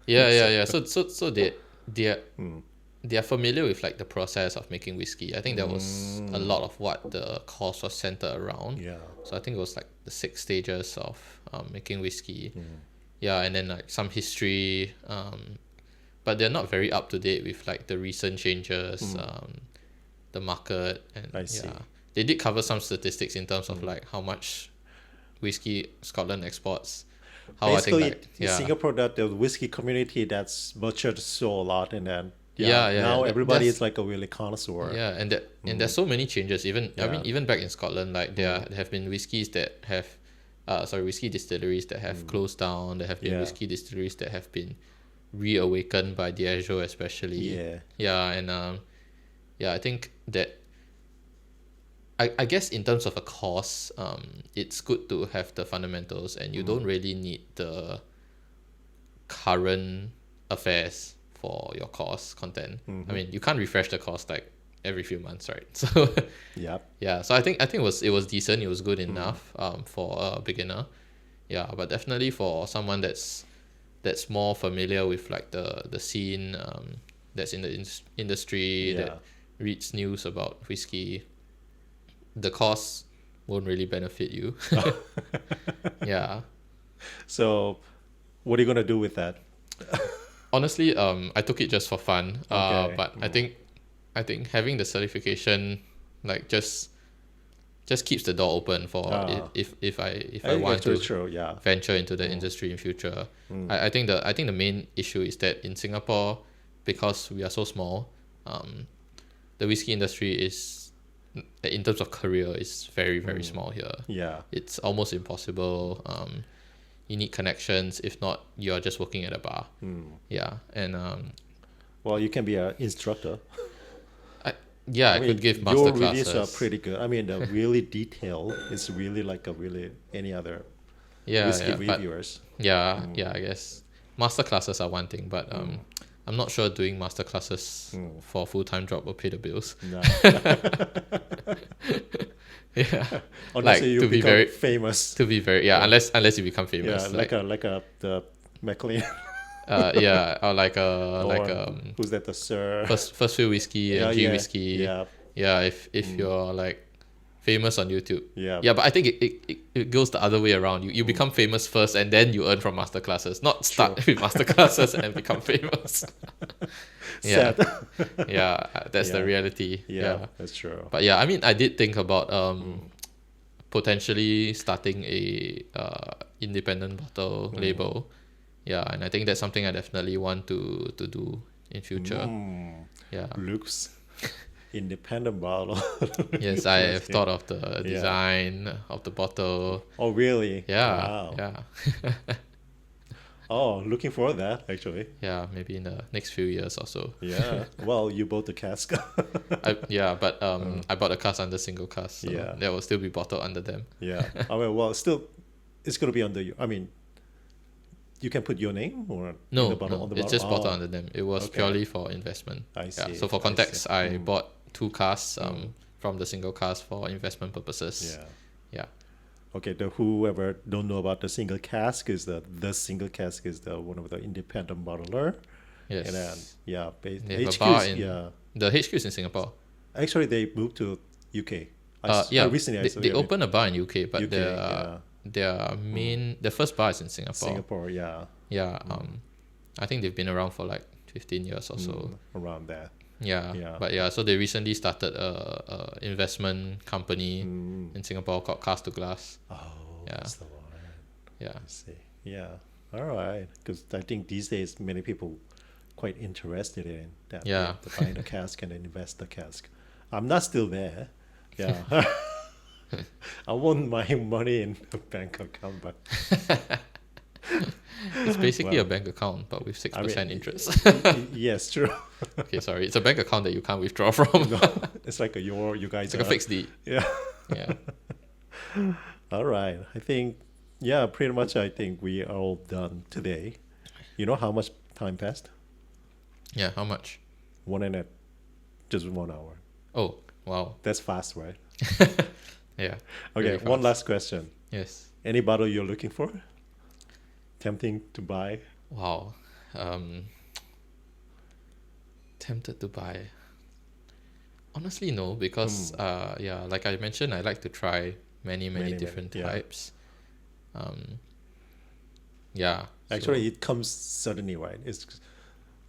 Yeah. So they are familiar with like the process of making whiskey. I think that was a lot of what the course was centered around. Yeah. So I think it was like the 6 stages of making whiskey. Yeah, and then like some history. But they're not very up to date with like the recent changes, the market, and I see. they did cover some statistics in terms of like how much whiskey Scotland exports. How Basically, I think like, Singapore, that the whiskey community that's matured so a lot, and then now everybody is like a really connoisseur. Yeah, and there's so many changes. Even I mean, even back in Scotland, like there have been whiskies that have, whiskey distilleries that have closed down. There have been whiskey distilleries that have been reawakened by Diageo, especially. And I think that. I guess in terms of a course, it's good to have the fundamentals, and you don't really need the current affairs for your course content. I mean, you can't refresh the course like every few months, right? So so I think it was decent. It was good enough for a beginner. Yeah, but definitely for someone that's more familiar with like the scene, that's in the industry, that reads news about whiskey, the course won't really benefit you. So what are you gonna do with that? Honestly, I took it just for fun. But I think having the certification like just keeps the door open for if I want to venture into the industry in future. I think the main issue is that in Singapore, because we are so small, the whiskey industry is, in terms of career, is very, very small here. It's almost impossible. You need connections. If not, you're just working at a bar. And well, you can be an instructor. I could give master your classes. reviews are pretty good. I mean, the really detailed is really like a really any other whiskey reviewers. I guess master classes are one thing, but I'm I'm not sure doing master classes for a full-time job will pay the bills. No. Yeah. Unless Like, you to be become very- famous. To be very, unless you become famous. Yeah, like the McLean. Yeah, or like Or who's that? The Sir. first few whiskey and G whiskey. Yeah. Yeah, if you're like famous on YouTube. Yeah. Yeah, but I think it goes the other way around. You become famous first and then you earn from master classes. Not start with master classes and become famous. Yeah. Sad. Yeah, that's the Yeah. reality. Yeah, that's true. But yeah, I mean, I did think about potentially starting a independent bottle label. Yeah, and I think that's something I definitely want to do in future. Yeah. Looks independent bottle. Yes, I have thought of the design of the bottle. Oh, really? Yeah. Wow. Yeah. Oh, looking for that actually. Yeah, maybe in the next few years or so. Yeah. Well, you bought the cask. But I bought a cask under single cask, so Yeah. there will still be bottled under them. Yeah. I mean, well, still, it's gonna be under you. I mean, you can put your name or No, in the bottle, no, on the it's bottle. just bottled under them. It was Okay. purely for investment. I Yeah. see, So for I context, see. I bought 2 casks from the single cask for investment purposes. Yeah. Yeah. Okay. The whoever don't know about the single cask is the single cask is the one of the independent bottler. Yes. And then They have a bar in yeah. the HQ is in Singapore. Actually, they moved to UK. Recently They opened a bar in UK, but UK, their main the first bar is in Singapore. Singapore. Yeah. Yeah. I think they've been around for like 15 years or so. Around there. Yeah. Yeah. But yeah, so they recently started a investment company in Singapore called Cast to Glass. Oh, Yeah. that's the one. Yeah. I see. Yeah. All right. Because I think these days many people quite interested in that. Yeah. They buy the cask and then invest the cask. I'm not still there. Yeah. I want my money in a bank account, but It's basically Well, a bank account, but with 6% interest. yes, true. Okay, sorry. It's a bank account that you can't withdraw from. No, it's like you guys It's like a fixed D. Yeah. Yeah. All right. I think, yeah, pretty much I think we are all done today. You know how much time passed? Yeah. How much? Just 1 hour. Oh, wow. That's fast, right? Yeah. Okay, really one fast. last question. Yes. Any bottle you're looking for? Tempting to buy? Wow. Tempted to buy. Honestly, no, because like I mentioned, I like to try many different yeah. types. Yeah. Actually, it comes suddenly, right? It's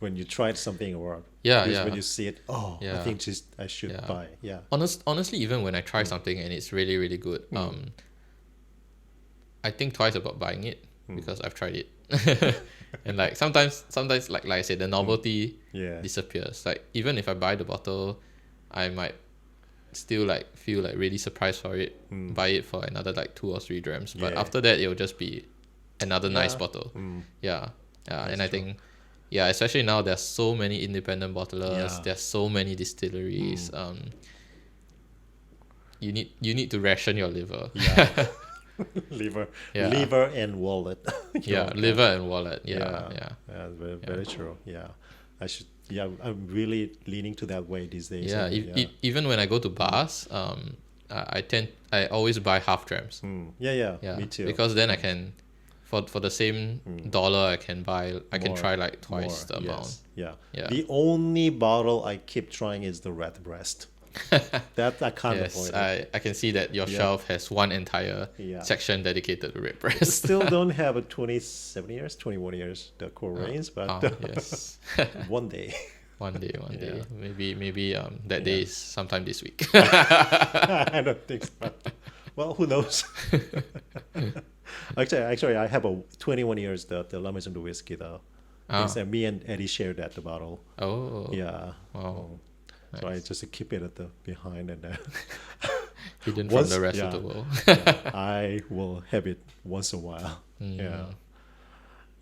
when you tried something or Yeah, just yeah. when you see it, I Yeah. think I should Yeah. buy. Yeah. Honestly, even when I try something and it's really good, I think twice about buying it because I've tried it. And like sometimes like I said, the novelty Yeah. disappears. Like even if I buy the bottle, I might still like feel like really surprised for it, buy it for another like 2 or 3 drams. But Yeah. after that, it'll just be another nice Yeah. bottle. Mm. Yeah. That's And I true. think, especially now there's so many independent bottlers, Yeah. there's so many distilleries. You need to ration your liver. Yeah. liver, Yeah. liver and wallet. Yeah, liver and wallet. Yeah. Yeah, very true. Yeah, I should. Yeah, I'm really leaning to that way these days. Yeah, even when I go to bars, I always buy half drams. Yeah, Yeah, me too. because then I can, for the same dollar, I can More, try like twice more, the amount. yes, Yeah. Yeah. The only bottle I keep trying is the red breast. That I can't Yes, avoid it. I can see that your shelf has one entire Yeah. section dedicated to red breast. Still don't have a 21 years the core range, but Yes. one day. One day. Yeah. Maybe that day is sometime this week. I don't think so. Well, who knows? Actually, I have a 21 years the lemons and the whiskey though. Because, me and Eddie shared that the bottle. Oh. Yeah. Wow. So I just keep it at the behind and Hidden from the rest of the world. I will have it once in a while. Mm. Yeah.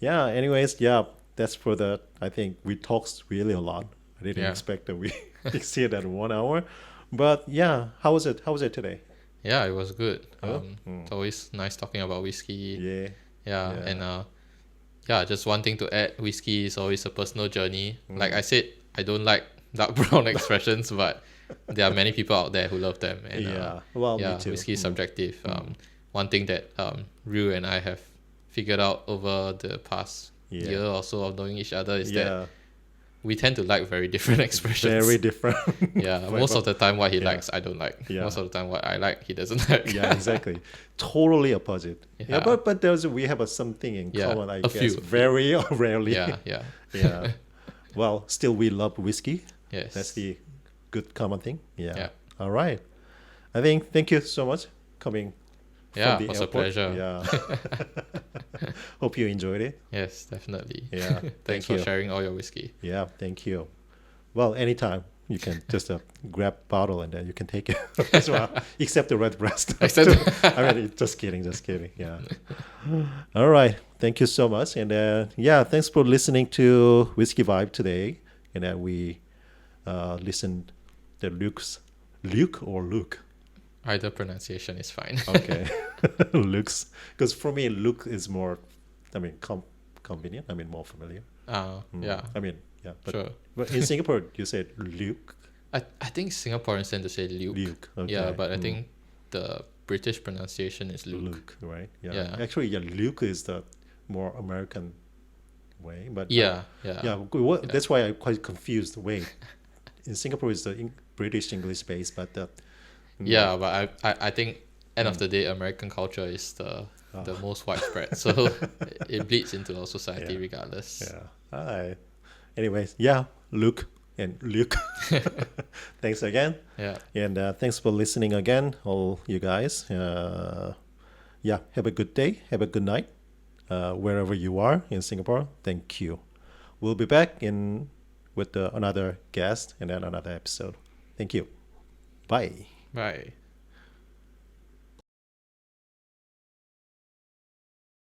Yeah. Anyways, yeah. That's for the. I think we talked really a lot. I didn't expect that we exceed that 1 hour, but yeah. How was it? How was it today? Yeah, it was good. Oh. It's always nice talking about whiskey. Yeah. Yeah, and yeah, just one thing to add, whiskey is always a personal journey. Like I said, I don't like dark brown expressions, but there are many people out there who love them. And Yeah. Well, me yeah, too. whiskey is subjective. One thing that Ryu and I have figured out over the past Yeah. year or so of knowing each other is that Yeah. we tend to like very different expressions. Very different. Yeah, most of the time what he likes, I don't like. Yeah. Most of the time what I like, he doesn't like. Yeah, exactly. Totally opposite. Yeah, Yeah. but we have something in Yeah, common, I a guess. few. Very rarely. Yeah, yeah. Yeah. Well, still we love whiskey. Yes. That's the good common thing. Yeah. Yeah. All right. I think thank you so much coming Yeah, from it the was a airport. pleasure. Yeah. Hope you enjoyed it. Yes, definitely. Yeah. Thanks Thank for you. sharing all your whiskey. Yeah, thank you. Well, anytime you can just grab bottle and then you can take it as well, except the red breast. I mean, just kidding, just kidding. Yeah. All right. Thank you so much. And yeah, thanks for listening to Whiskey Vibe today. And then we listened to Luke or Luke? Either pronunciation is fine. Okay. Luke's. Because for me, Luke is more, I mean, convenient. I mean, more familiar. Yeah. I mean, yeah. But, Sure. but in Singapore, you said Luke. I think Singaporeans tend to say Luke. Luke. Okay. Yeah, but I think the British pronunciation is Luke. Luke, right? Yeah. Yeah. Actually, yeah, Luke is the more American way, but Yeah. that's why I'm quite confused. Wait, in Singapore is the British English base, but Yeah, but I think end of the day, American culture is the most widespread. So it bleeds into our society Yeah. regardless. yeah. All right. Anyways, yeah, Luke and Luke. Thanks again, Yeah. and thanks for listening again, all you guys. Yeah, have a good day, have a good night, wherever you are in Singapore. Thank you. We'll be back with another guest and then another episode. Thank you. Bye. Bye.